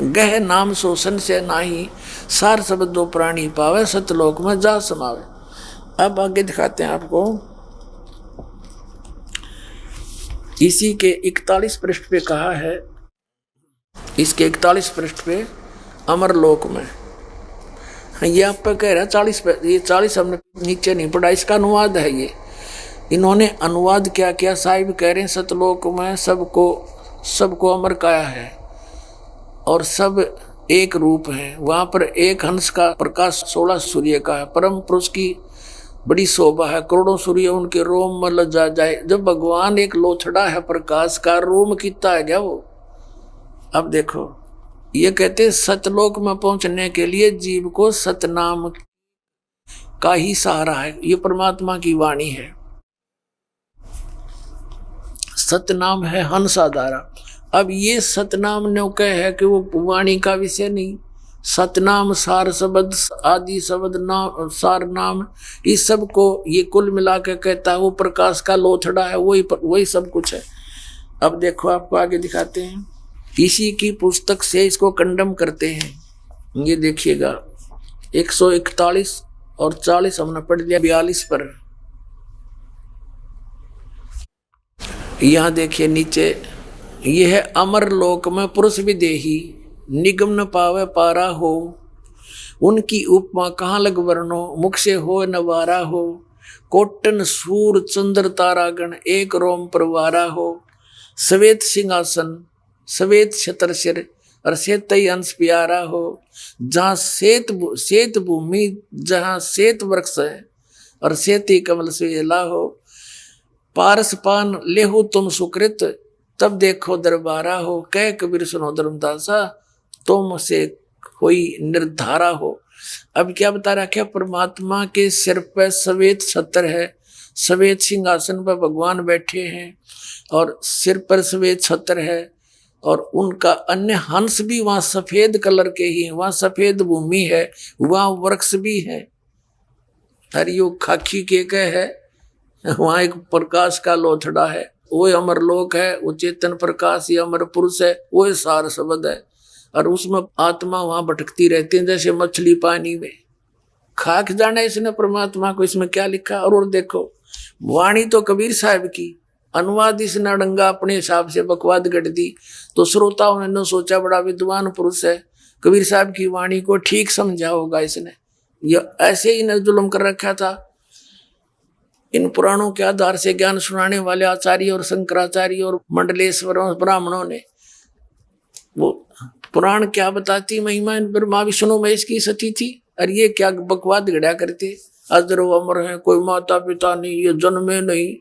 गह नाम सो संशय नाही। सार शब्द दो प्राणी पावे सतलोक में जा समावे। अब आगे दिखाते हैं आपको इसी के 41 पृष्ठ पे कहा है। इसके 41 पृष्ठ पे अमरलोक में ये आप पे कह रहा है 40 पे। ये 40 हमने नीचे नहीं पढ़ा इसका अनुवाद है। ये इन्होंने अनुवाद क्या किया साहिब कह रहे हैं सतलोक में सबको अमर काया है और सब एक रूप है। वहां पर एक हंस का प्रकाश 16 सूर्य का है। परम पुरुष की बड़ी शोभा है करोड़ों सूर्य उनके रोम में लजा जाए। जब भगवान एक लोथड़ा है प्रकाश का रोम कितना है क्या वो। अब देखो ये कहते हैं सतलोक में पहुंचने के लिए जीव को सतनाम का ही सहारा है। ये परमात्मा की वाणी है। सतनाम है हंस आधारा। अब ये सतनाम ने कह है कि वो वाणी का विषय नहीं। सतनाम सार शब्द आदि शब्द नाम सार नाम इस सब को ये कुल मिला के कहता है वो प्रकाश का लोथड़ा है वही सब कुछ है। अब देखो आपको आगे दिखाते हैं इसी की पुस्तक से इसको कंडम करते हैं। ये देखिएगा 141 और 40 हमने पढ़ लिया 42 पर। यहाँ देखिए नीचे ये है अमर लोक में पुरुष विदेही निगम न पावे पारा हो। उनकी उपमा कहाँ लग वर्णो, मुख से हो नवारा हो। कोटन सूर चंद्र तारागण एक रोम परवारा हो। श्वेत सिंहासन श्वेत छत्र सिर और श्वेत अंश प्यारा हो। जहाँ श्वेत भूमि जहाँ श्वेत वृक्ष है और श्वेत कमल सुहेला हो। पारस पान लेहु तुम सुकृत तब देखो दरबारा हो। कह कबीर सुनो धर्मदासा तुम से कोई निर्धारा हो। अब क्या बता रखा, परमात्मा के सिर पर श्वेत छत्र है, श्वेत सिंहासन पर भगवान बैठे हैं और सिर पर श्वेत छत्र है और उनका अन्य हंस भी वहां सफेद कलर के ही, वहां सफेद भूमि है, वहां वृक्ष भी है। हरियो खाकी के है, वहां एक प्रकाश का लोथड़ा है, वो अमर लोक है, वो चेतन प्रकाश या अमर पुरुष है, वो सार शब्द है और उसमें आत्मा वहां भटकती रहती है जैसे मछली पानी में। खाक जाने इसने परमात्मा को, इसमें क्या लिखा। और देखो वाणी तो कबीर साहब की, अनुवाद इसने अड़ंगा अपने हिसाब से बकवाद गढ़ दी, तो श्रोताओं ने सोचा बड़ा विद्वान पुरुष है, कबीर साहब की वाणी को ठीक समझा होगा इसने। यह ऐसे ही न जुल्म कर रखा था। इन पुराणों के आधार से ज्ञान सुनाने वाले आचार्य और शंकराचार्य और मंडलेश्वरों ब्राह्मणों ने वो पुराण क्या बताती महिमा, ब्रह्मा विष्णु महेश की सती थी। और ये क्या बकवाद गढ़ा करते, अजरो अमर है, कोई माता पिता नहीं, ये जन्मे नहीं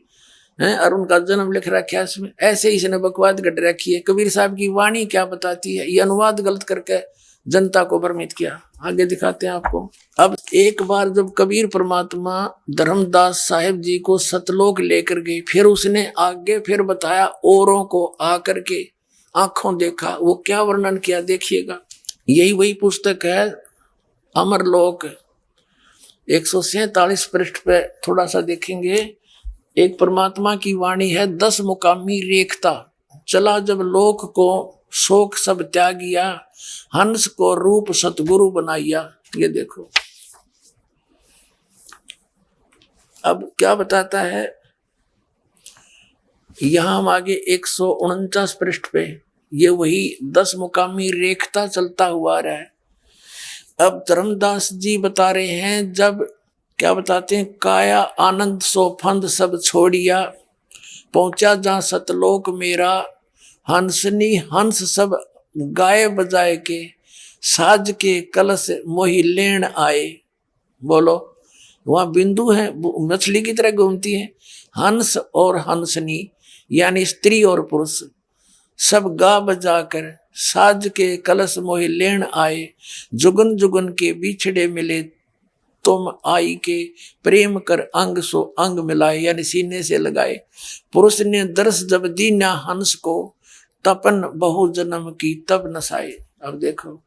है और उनका जन्म लिख रखा है इसमें। ऐसे ही इसने बकवाद गढ़ रखी है। कबीर साहब की वाणी क्या बताती है, ये अनुवाद गलत करके जनता को भ्रमित किया। आगे दिखाते हैं आपको। अब एक बार जब कबीर परमात्मा धर्मदास साहिब जी को सतलोक लेकर गए, फिर उसने आगे फिर बताया औरों को आकर के आंखों देखा, वो क्या वर्णन किया देखिएगा। यही वही पुस्तक है अमरलोक, 147 पृष्ठ पे थोड़ा सा देखेंगे। एक परमात्मा की वाणी है, 10 मुकामी रेखता। चला जब लोक को शोक सब त्यागिया, हंस को रूप सतगुरु बनाइया। ये देखो अब क्या बताता है, यहां हम आगे 149 पृष्ठ पे ये वही 10 मुकामी रेखता चलता हुआ रहा है। अब धर्मदास जी बता रहे हैं, जब क्या बताते हैं, काया आनंद सो फंद सब छोड़िया, पहुंचा जहां सतलोक मेरा, हंसनी हंस सब गाए बजाए के, साज के कलश मोहि लेन आए। बोलो वहां बिंदु है, मछली की तरह घूमती है। हंस और हंसनी यानी स्त्री और पुरुष सब गा बजा कर साज के कलश मोहि लेन आए, जुगन जुगन के बिछड़े मिले तुम आई के, प्रेम कर अंग सो अंग मिलाए यानी सीने से लगाए। पुरुष ने दर्श जब दीना हंस को, तपन बहु जन्म की तब नसाए। अब देखो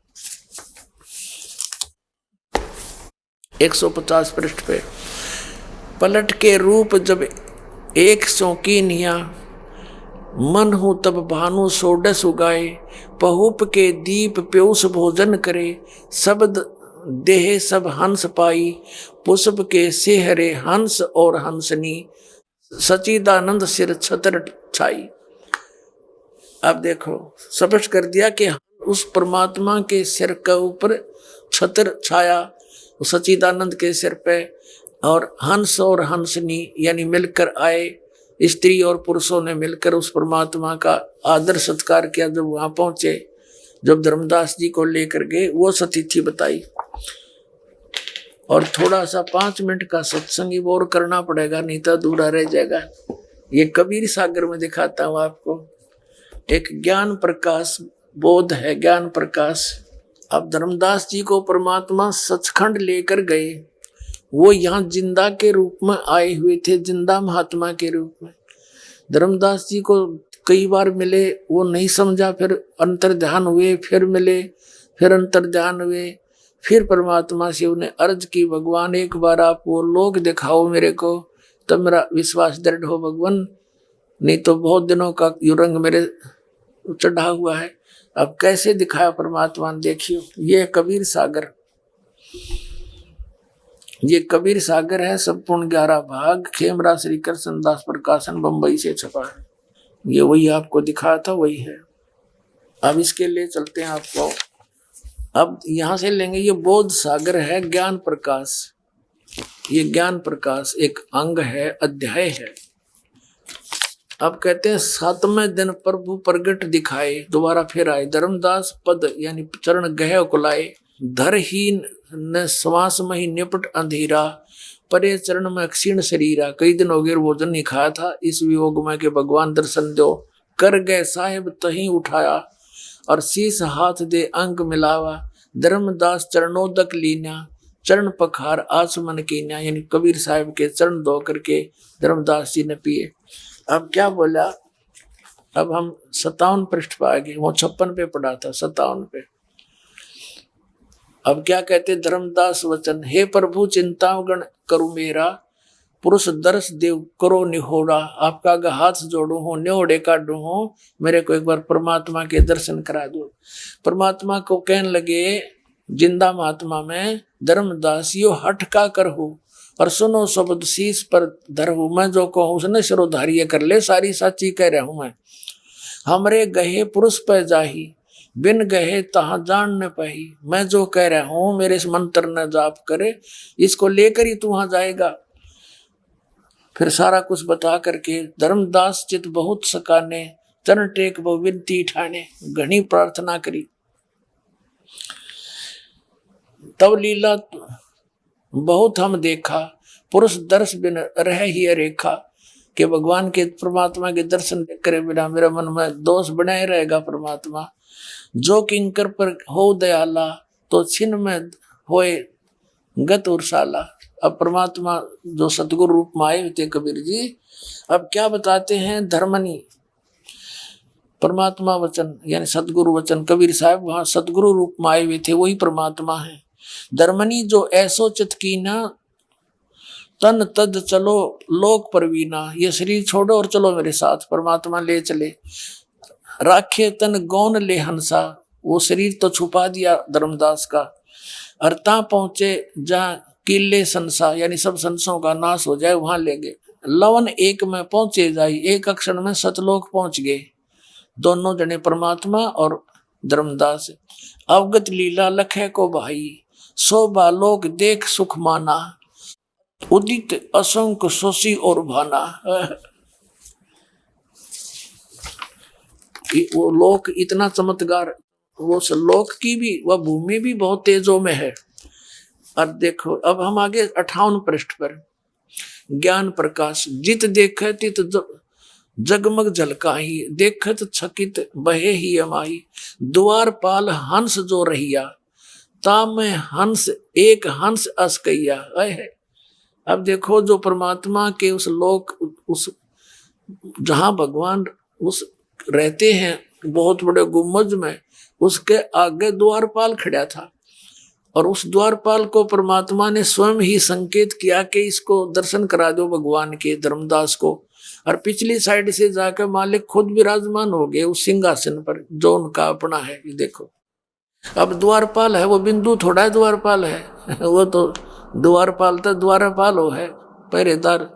150 पृष्ठ पे, पलट के रूप जब एक सौ की निया, मन हो तब भानु सोडस उगाए, पहुप के दीप प्योस भोजन करे, शब्द देह सब हंस पाई, पुष्प के सेहरे हंस और हंसनी, सचिदानंद सिर छत्र छाई। अब देखो स्पष्ट कर दिया कि उस परमात्मा के सिर के ऊपर छत्र छाया सचिदानंद के सिर पे, और हंस और हंसनी यानी मिलकर आए, स्त्री और पुरुषों ने मिलकर उस परमात्मा का आदर सत्कार किया। जब वहां पहुंचे, जब धर्मदास जी को लेकर गए, वो सतिथि बताई। और थोड़ा सा 5 मिनट का सत्संग और करना पड़ेगा, नहीं तो अधूरा रह जाएगा। ये कबीर सागर में दिखाता हूं आपको, एक ज्ञान प्रकाश बोध है, ज्ञान प्रकाश। अब धर्मदास जी को परमात्मा सचखंड लेकर गए, वो यहाँ जिंदा के रूप में आए हुए थे, जिंदा महात्मा के रूप में। धर्मदास जी को कई बार मिले, वो नहीं समझा, फिर अंतर्ध्यान हुए, फिर मिले, फिर अंतर्ध्यान हुए, फिर परमात्मा से उन्हें अर्ज की, भगवान एक बार आप वो लोक दिखाओ मेरे को, तब मेरा विश्वास दृढ़ हो भगवान, नहीं तो बहुत दिनों का युरंग मेरे चढ़ा हुआ है। अब कैसे दिखाया परमात्मा ने, देखियो। ये कबीर सागर, ये कबीर सागर है, संपूर्ण 11 भाग, खेमरा श्री कृष्ण दास प्रकाशन बंबई से छपा है। ये वही आपको दिखाया था, वही है। अब इसके लिए चलते हैं आपको अब यहां से लेंगे, ये बोध सागर है, ज्ञान प्रकाश, ये ज्ञान प्रकाश एक अंग है, अध्याय है। अब कहते हैं 7वें दिन प्रभु प्रगट दिखाए, दोबारा फिर आए, धर्मदास पद यानी चरण गह कुलाए, धरहीन न श्वास मही निपट अंधेरा, परे चरण में क्षीण शरीरा। कई दिन हो गए भोजन नहीं खाया था, इस वियोग में के भगवान दर्शन दो, कर गए साहेब तही उठाया, और शीस हाथ दे अंग मिलावा, धर्मदास चरणोदक लीना, चरण पखार आसमन कीना, यानी कबीर साहब के चरण धो करके धर्मदास जी ने पिए। अब क्या बोला, अब हम 57 पृष्ठ पर आ गए, वो 56 पे पढ़ा था, 57 पे। अब क्या कहते, धर्मदास वचन, हे प्रभु चिंता गण करूं मेरा, पुरुष दर्श देव करो निहोरा, आपका अगर हाथ जोड़ू हो, न्योड़े काटू हो, मेरे को एक बार परमात्मा के दर्शन करा दो। परमात्मा को कहने लगे जिंदा महात्मा में, धर्मदास यो हट का करहु, और सुनो शब्द शीश पर धरहु, मैं जो कहूँ उसने सिरोधार्य कर ले, सारी साची कह रहा हूं मैं। हमरे गहे पुरुष पे जाही, बिन गहे तहाँ जान न पाही, मैं जो कह रहा हूं मेरे इस मंत्र न जाप करे, इसको लेकर ही तू वहां जाएगा। फिर सारा कुछ बता करके धर्मदास चित बहुत सकाने, चरण टेक वो विनती ठाने, घनी प्रार्थना करी। तब लीला बहुत हम देखा, पुरुष दर्श बिन रह ही रेखा, कि भगवान के परमात्मा के दर्शन करे बिना मेरा मन में दोष बनाए रहेगा परमात्मा। जो किंकर पर हो दयाला, तो छिन में होए गत उर्साला। अब परमात्मा जो सतगुरु रूप में आए थे कबीर जी, अब क्या बताते हैं, धर्मनी परमात्मा वचन यानी सतगुरु वचन, कबीर साहब वहां सतगुरु रूप में आए हुए थे, वही परमात्मा है। धर्मनी जो ऐसो चित कीना, तन तद चलो लोक परवीना, ये शरीर छोड़ो और चलो मेरे साथ, परमात्मा ले चले। राखे तन गौन ले हंसा, वो शरीर तो छुपा दिया धर्मदास का, अरता पहुंचे जहाँ किले संसा, यानी सब संसों का नाश हो जाए वहां ले गए। लवन एक में पहुंचे जाई, एक अक्षर में सतलोक पहुंच गए, दोनों जने परमात्मा और धर्मदास। अवगत लीला लखे को भाई, शोभा लोक देख सुख माना, उदित असंख्य शोषी और भाना। वो लोक इतना चमत्कार, वो लोक की भी वह भूमि भी बहुत तेजों में है। और देखो अब हम आगे 58 पृष्ठ पर, ज्ञान प्रकाश, जित देखे तित जगमग झलकाही, देखत छकित बहे ही अमाही, द्वारपाल हंस जो रहिया, ताम हंस एक हंस अस्कैया। अब देखो जो परमात्मा के उस लोक, उस जहां भगवान उस रहते हैं बहुत बड़े गुम्बज में, उसके आगे द्वारपाल खड़ा था, और उस द्वारपाल को परमात्मा ने स्वयं ही संकेत किया कि इसको दर्शन करा दो भगवान के, धर्मदास को। और पिछली साइड से जाकर मालिक खुद विराजमान हो गए उस सिंहासन पर जो उनका अपना है। ये देखो अब द्वारपाल है, वो बिंदु थोड़ा है द्वारपाल है, वो तो द्वारपाल तो द्वारपाल हो है, पहरेदार।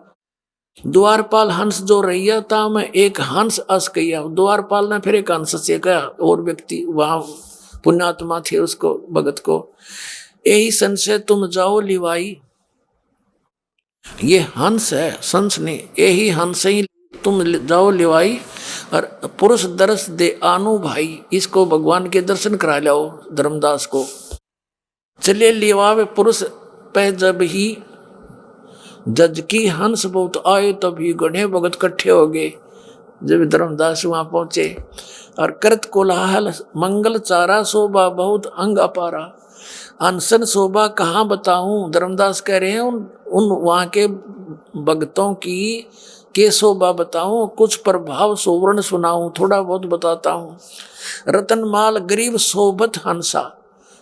द्वारपाल हंस जो रहिया था, मैं एक हंस अस कहिया। द्वारपाल ने फिर एक हंस से कहा, और व्यक्ति वहां पुण्यात्मा थे उसको, भगत को, यही संशय तुम जाओ लिवाई, ये हंस है, संस ने, यही हंस ही तुम जाओ लिवाई, और पुरुष दर्श दे आनु भाई, इसको भगवान के दर्शन करा लाओ धर्मदास को। चले लिवावे पुरुष पे जब ही, जज की हंस बहुत आए तभी, गणे भगत इकट्ठे हो गए जब धर्मदास वहां पहुंचे। और करत कोलाहल मंगल चारा, शोभा बहुत अंग अपारा, अनसन शोभा कहाँ बताऊं। धर्मदास कह रहे हैं उन वहां के भक्तों की के शोभा बताऊं, कुछ प्रभाव सोवर्ण सुनाऊं, थोड़ा बहुत बताता हूं। रतनमाल गरीब शोभत हंसा,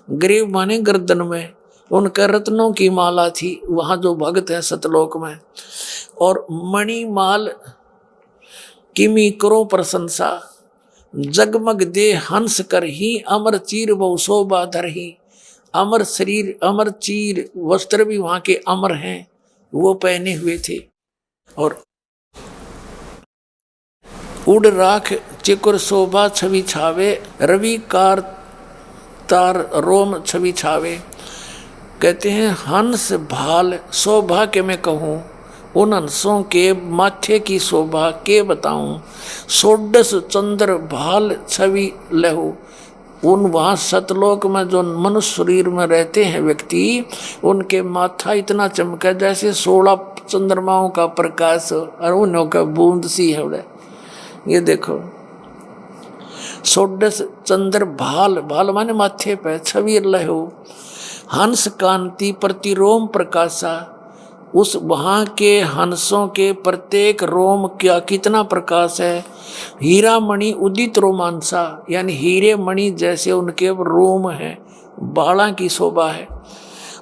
गरीब माने गर्दन में उनका रत्नों की माला थी वहां जो भक्त है सतलोक में। और मणिमाल किमी करो प्रशंसा, जगमग दे हंस कर ही, अमर चीर बहु शोभा धर ही। अमर शरीर, अमर चीर वस्त्र भी वहां के अमर हैं, वो पहने हुए थे। और उड़ राख चिकुर शोभा छवि छावे, रवि कार तार रोम छवि छावे। कहते हैं हंस भाल शोभा के मैं कहूँ, उन हंसों के माथे की शोभा के बताऊं। षोडश चंद्र भाल छवि लहू, उन वहाँ सतलोक में जो मनुष्य शरीर में रहते हैं व्यक्ति, उनके माथा इतना चमका जैसे 16 चंद्रमाओं का प्रकाश और उन्हों का बूंद सी है। ये देखो षोडश चंद्र भाल, भाल माने माथे पे, छवि लहू, हंस कांति प्रतिरोम प्रकाशा, उस वहाँ के हंसों के प्रत्येक रोम क्या कितना प्रकाश है। हीरा मणि उदित रोमांसा, यानी हीरे मणि जैसे उनके रोम हैं, बाला की शोभा है।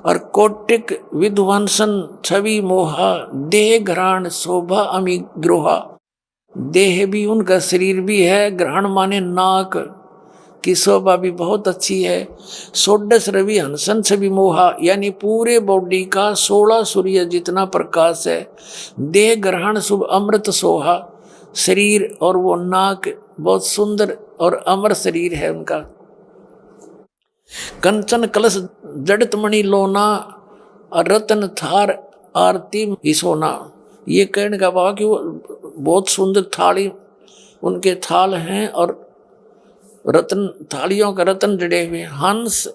और कोटिक विध्वंसन छवि मोहा, देह घ्राण शोभा अमी ग्रोहा, देह भी उनका शरीर भी है, ग्रहण माने नाक की शोभा भी बहुत अच्छी है। षोडश रवि हंसन छवि मोहा, यानी पूरे बॉडी का 16 सूर्य जितना प्रकाश है। देह ग्रहण शुभ अमृत सोहा, शरीर और वो नाक बहुत सुंदर और अमर शरीर है उनका। कंचन कलश जड़त मणि लोना, रतन थार आरती सोना, ये कहने का भाव कि वो बहुत सुंदर थाली उनके थाल हैं और रत्न थालियों का रत्न जड़े हुए। हंस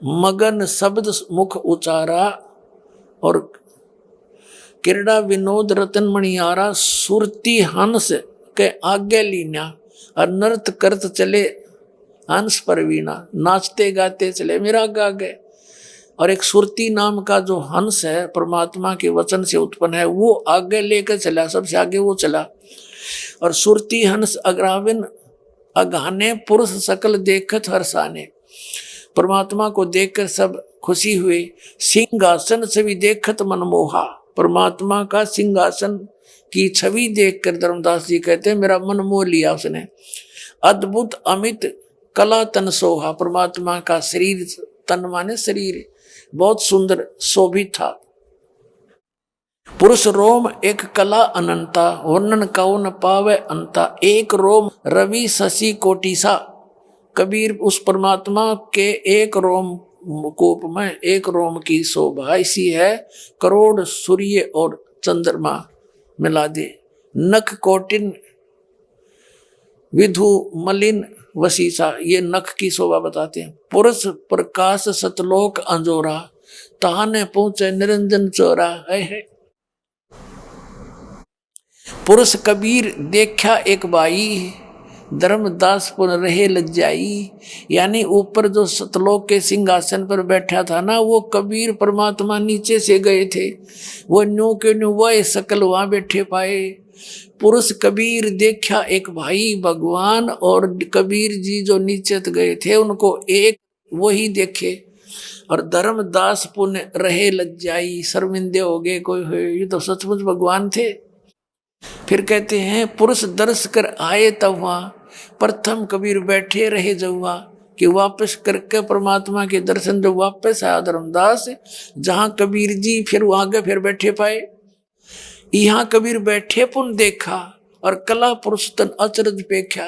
मगन शब्द मुख उचारा, और क्रीड़ा विनोद रतन मणियारा, सुरती हंस के आगे लीना, और नृत्य करत चले हंस परवीना, नाचते गाते चले मेरा आगे। और एक सुरती नाम का जो हंस है परमात्मा के वचन से उत्पन्न है, वो आगे लेकर चला, सबसे आगे वो चला। और सुरती हंस अग्राविन अगाने, पुरुष सकल देखत हर्षाने, परमात्मा को देखकर सब खुशी हुए। सिंहासन छवि देखत मनमोहा, परमात्मा का सिंहासन की छवि देखकर धर्मदास जी कहते हैं मेरा मन मोह लिया उसने। अद्भुत अमित कला तन सोहा, परमात्मा का शरीर, तन माने शरीर, बहुत सुंदर शोभित था। पुरुष रोम एक कला अनंता, वर्णन कौ न पावे अंता, एक रोम रवि शशि कोटिसा। कबीर उस परमात्मा के एक रोम कोप में एक रोम की शोभा ऐसी है, करोड़ सूर्य और चंद्रमा मिला दे। नख कोटिन विधु मलिन वसीसा, ये नख की शोभा बताते हैं। पुरुष प्रकाश सतलोक अंजोरा, ताने पहुंचे निरंजन चोरा है। पुरुष कबीर देखा एक बाई, धर्मदास पुन रहे लज्जाई, यानी ऊपर जो सतलोक के सिंहासन पर बैठा था ना, वो कबीर परमात्मा नीचे से गए थे, वो न्यू के न्यू वह सकल वहां बैठे पाए। पुरुष कबीर देखा एक भाई, भगवान और कबीर जी जो नीचे गए थे उनको एक वही देखे। और धर्मदास पुण्य रहे लज्जाई, शर्मिंदे हो गए कोई, ये तो सचमुच भगवान थे। फिर कहते हैं पुरुष दर्श कर आए तब वहाँ, प्रथम कबीर बैठे रहे जवा, कि वापस करके परमात्मा के दर्शन जो वापस आया धर्मदास, जहाँ कबीर जी फिर वहाँ गए फिर बैठे पाए। यहाँ कबीर बैठे पुन देखा, और कला पुरुष तन अचरज पेख्या,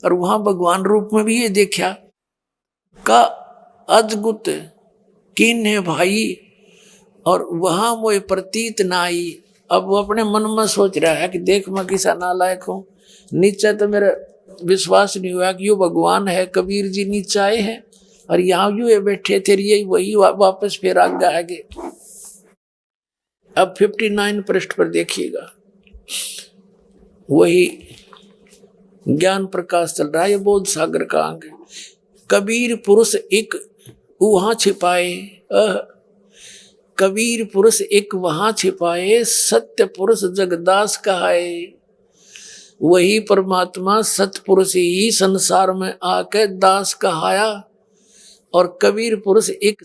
और वहां भगवान रूप में भी ये देखा। का अजगुत किन है भाई, और वहां वो प्रतीत ना आई। अब वो अपने मन में सोच रहा है कि देख मैं किसा नालायक हूं, नीचे तो मेरा विश्वास नहीं हुआ कि यो भगवान है। कबीर जी नीचे आए हैं और यहाँ यूं बैठे थे, यही वही वापस फिर आगे। अब 59 पृष्ठ पर देखिएगा, वही ज्ञान प्रकाश चल रहा है, ये बोध सागर का अंग है। कबीर पुरुष एक वहां छिपाए, कबीर पुरुष एक वहां छिपाए, सत्य पुरुष जगदास कहाए। वही परमात्मा सतपुरुष ही संसार में आके दास कहाया, और कबीर पुरुष एक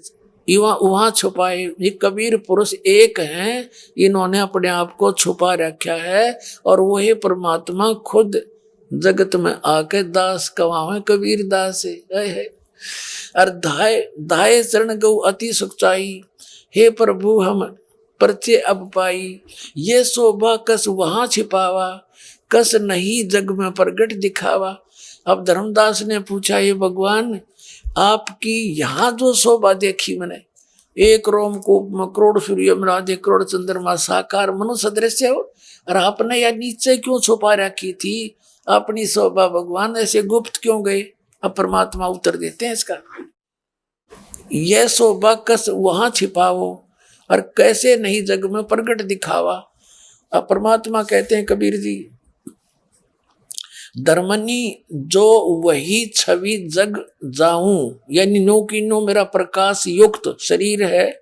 वहां छुपाए। ये कबीर पुरुष एक हैं, इन्होंने अपने आप को छुपा रखा है, और वही परमात्मा खुद जगत में आके दास कहावे, कबीर दास है। और धाय चरण गौ अति सुखचाई, हे प्रभु हम परिचय अब पाई। ये शोभा कस वहां छिपावा, कस नहीं जग में प्रगट दिखावा। अब धर्मदास ने पूछा, ये भगवान आपकी यहाँ जो शोभा देखी मैंने, एक रोमकूप में करोड़ सूर्य में राधे करोड़ चंद्रमा साकार मनुष्य दृश्य हो, और आपने या नीचे क्यों छुपा रखी थी अपनी शोभा भगवान, ऐसे गुप्त क्यों गए? अब परमात्मा उत्तर देते हैं इसका, यह शोभा कस वहां छिपाओ और कैसे नहीं जग में प्रकट दिखावा। अब परमात्मा कहते हैं कबीर जी, धर्मनी जो वही छवि जग जाऊं, यानी नो की नो मेरा प्रकाश युक्त शरीर है,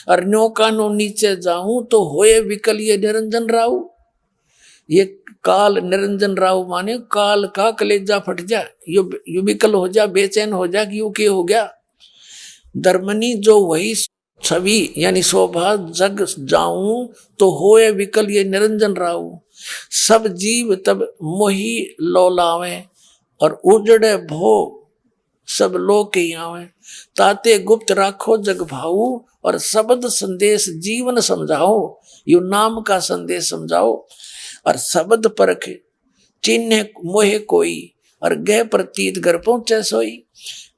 और नो का नो नीचे जाऊं तो होए विकल ये निरंजन राव। ये काल निरंजन राव माने काल का कलेजा फट जा, यू विकल हो जा, बेचैन हो जा कि यू के हो गया। धर्मनी जो वही छवि यानी शोभा जग जाऊं तो होए विकल ये निरंजन राव। सब जीव तब मोही लौलावे और उजड़े भो सब लोग के आवे। ताते गुप्त राखो जग भाऊ और शब्द संदेश जीवन समझाओ। यू नाम का संदेश समझाओ और शब्द परख चिन्ह मोहे कोई और गह प्रतीत घर पहुंचे सोई।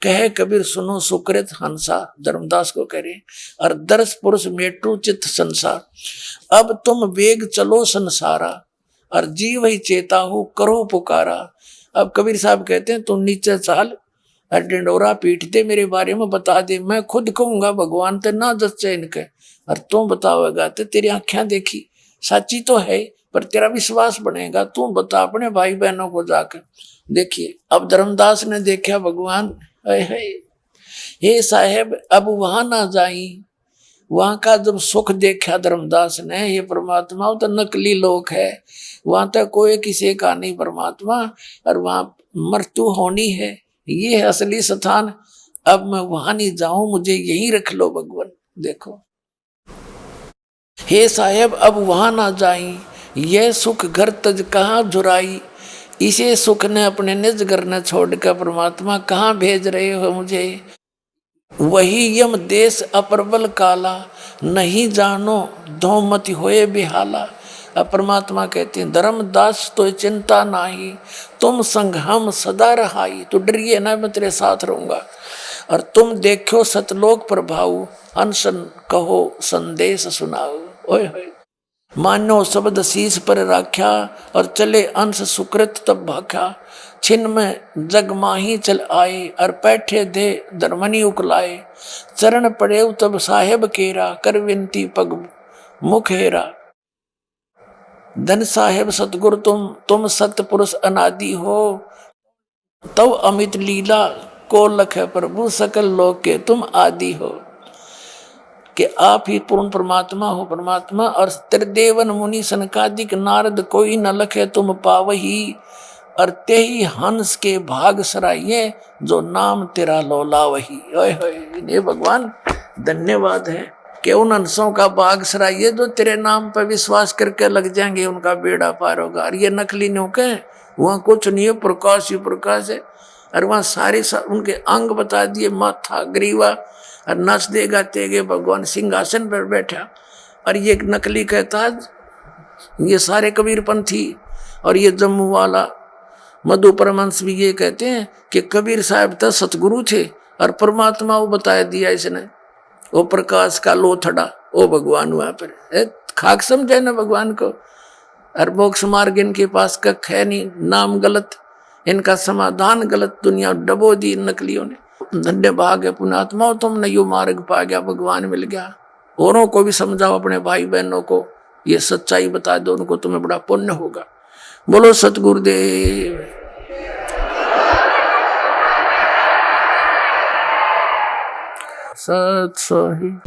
कहे कबीर सुनो सुकृत हंसा, धर्मदास को कह रहे, और दर्श पुरुष मेटू चित्त संसार। अब तुम वेग चलो संसारा और जीव ही चेता हो करो पुकारा। अब कबीर साहब कहते हैं तुम नीचे चाल और डिंडोरा पीट दे, मेरे बारे में बता दे, मैं खुद कहूंगा भगवान ते ना जच्चे इनके, और तुम बताओगा तो तेरी आंखें देखी सच्ची तो है पर तेरा विश्वास बनेगा। तू बता अपने भाई बहनों को जाकर। देखिए अब धर्मदास ने देखा भगवान, हे साहेब अब वहां ना जाई। वहां का जब सुख देखा धर्मदास ने, ये परमात्मा तो नकली लोक है, वहां तक कोई किसी का नहीं परमात्मा, और वहां मृत्यु होनी है, ये है असली स्थान। अब मैं वहां नहीं जाऊं, मुझे यहीं रख लो भगवान। देखो हे साहेब अब वहां ना जाई, यह सुख घर तज कहाँ झुराई। इसे सुख ने अपने निज घर न छोड़कर परमात्मा कहाँ भेज रहे हो मुझे। वही यम देश अप्रबल काला, नहीं जानो धोमति होए बिहाला। अब परमात्मा कहते हैं धर्मदास तो चिंता नाही, तुम संग हम सदा रहाई। तो डरिए ना, मैं तेरे साथ रहूंगा। और तुम देखो सतलोक प्रभाव, अनशन कहो संदेश सुनाओ। ओए होए मानो शब्द शीश पर राख्या और चले अंश सुकृत तब भाख्या। छिन में जग माही चल आए और बैठे दे धर्मनी उकलाए। चरण पड़े तब साहेब केरा, कर विनती पग मुख हेरा। धन साहेब सतगुरु तुम सत्य पुरुष अनादि हो। तब अमित लीला को लख प्रभु सकल लोक के तुम आदि हो। कि आप ही पूर्ण परमात्मा हो परमात्मा। और त्रिदेवन मुनि सनकादिक नारद कोई न लखे तुम पावही। और ते ही हंस के भाग सराइये, जो नाम तेरा लौला वही। ओए होए भगवान धन्यवाद है कि उन हंसों का भाग सराइये जो तेरे नाम पर विश्वास करके लग जाएंगे, उनका बेड़ा पार होगा। और ये नकली नौके वहाँ कुछ नहीं है, प्रकाश ही प्रकाश है। और वहाँ सारे उनके अंग बता दिए, माथा ग्रीवा, और नाच देगा तेगे भगवान सिंहासन पर बैठा। और ये नकली कहता ये सारे कबीरपंथी और ये जम्मू वाला मधु परमहंस भी ये कहते हैं कि कबीर साहब तो सतगुरु थे और परमात्मा वो बताया दिया इसने। वो प्रकाश का लोथड़ा वो भगवान हुआ पर खाक समझे ना भगवान को। और मोक्ष मार्ग इनके पास कख है नहीं, नाम गलत, इनका समाधान गलत, दुनिया डबो दी नकलियों ने। धन्य भाग है पुण्यात्मा, तुमने यो मार्ग पा गया, भगवान मिल गया। औरों को भी समझाओ, अपने भाई बहनों को ये सच्चाई बता दो, उनको तुम्हें बड़ा पुण्य होगा। बोलो सतगुरुदेव। सत सही।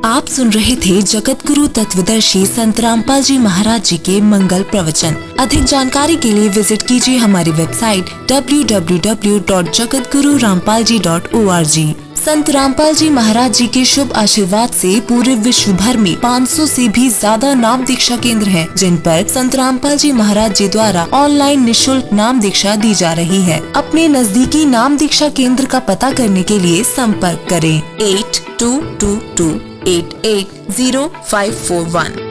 आप सुन रहे थे जगत गुरु तत्वदर्शी संत रामपाल जी महाराज जी के मंगल प्रवचन। अधिक जानकारी के लिए विजिट कीजिए हमारी वेबसाइट www.jagatgururampalji.org। संत रामपाल जी महाराज जी के शुभ आशीर्वाद से पूरे विश्व भर में 500 से भी ज्यादा नाम दीक्षा केंद्र हैं, जिन पर संत रामपाल जी महाराज जी द्वारा ऑनलाइन निशुल्क नाम दीक्षा दी जा रही है। अपने नजदीकी नाम दीक्षा केंद्र का पता करने के लिए संपर्क करें 8222880541।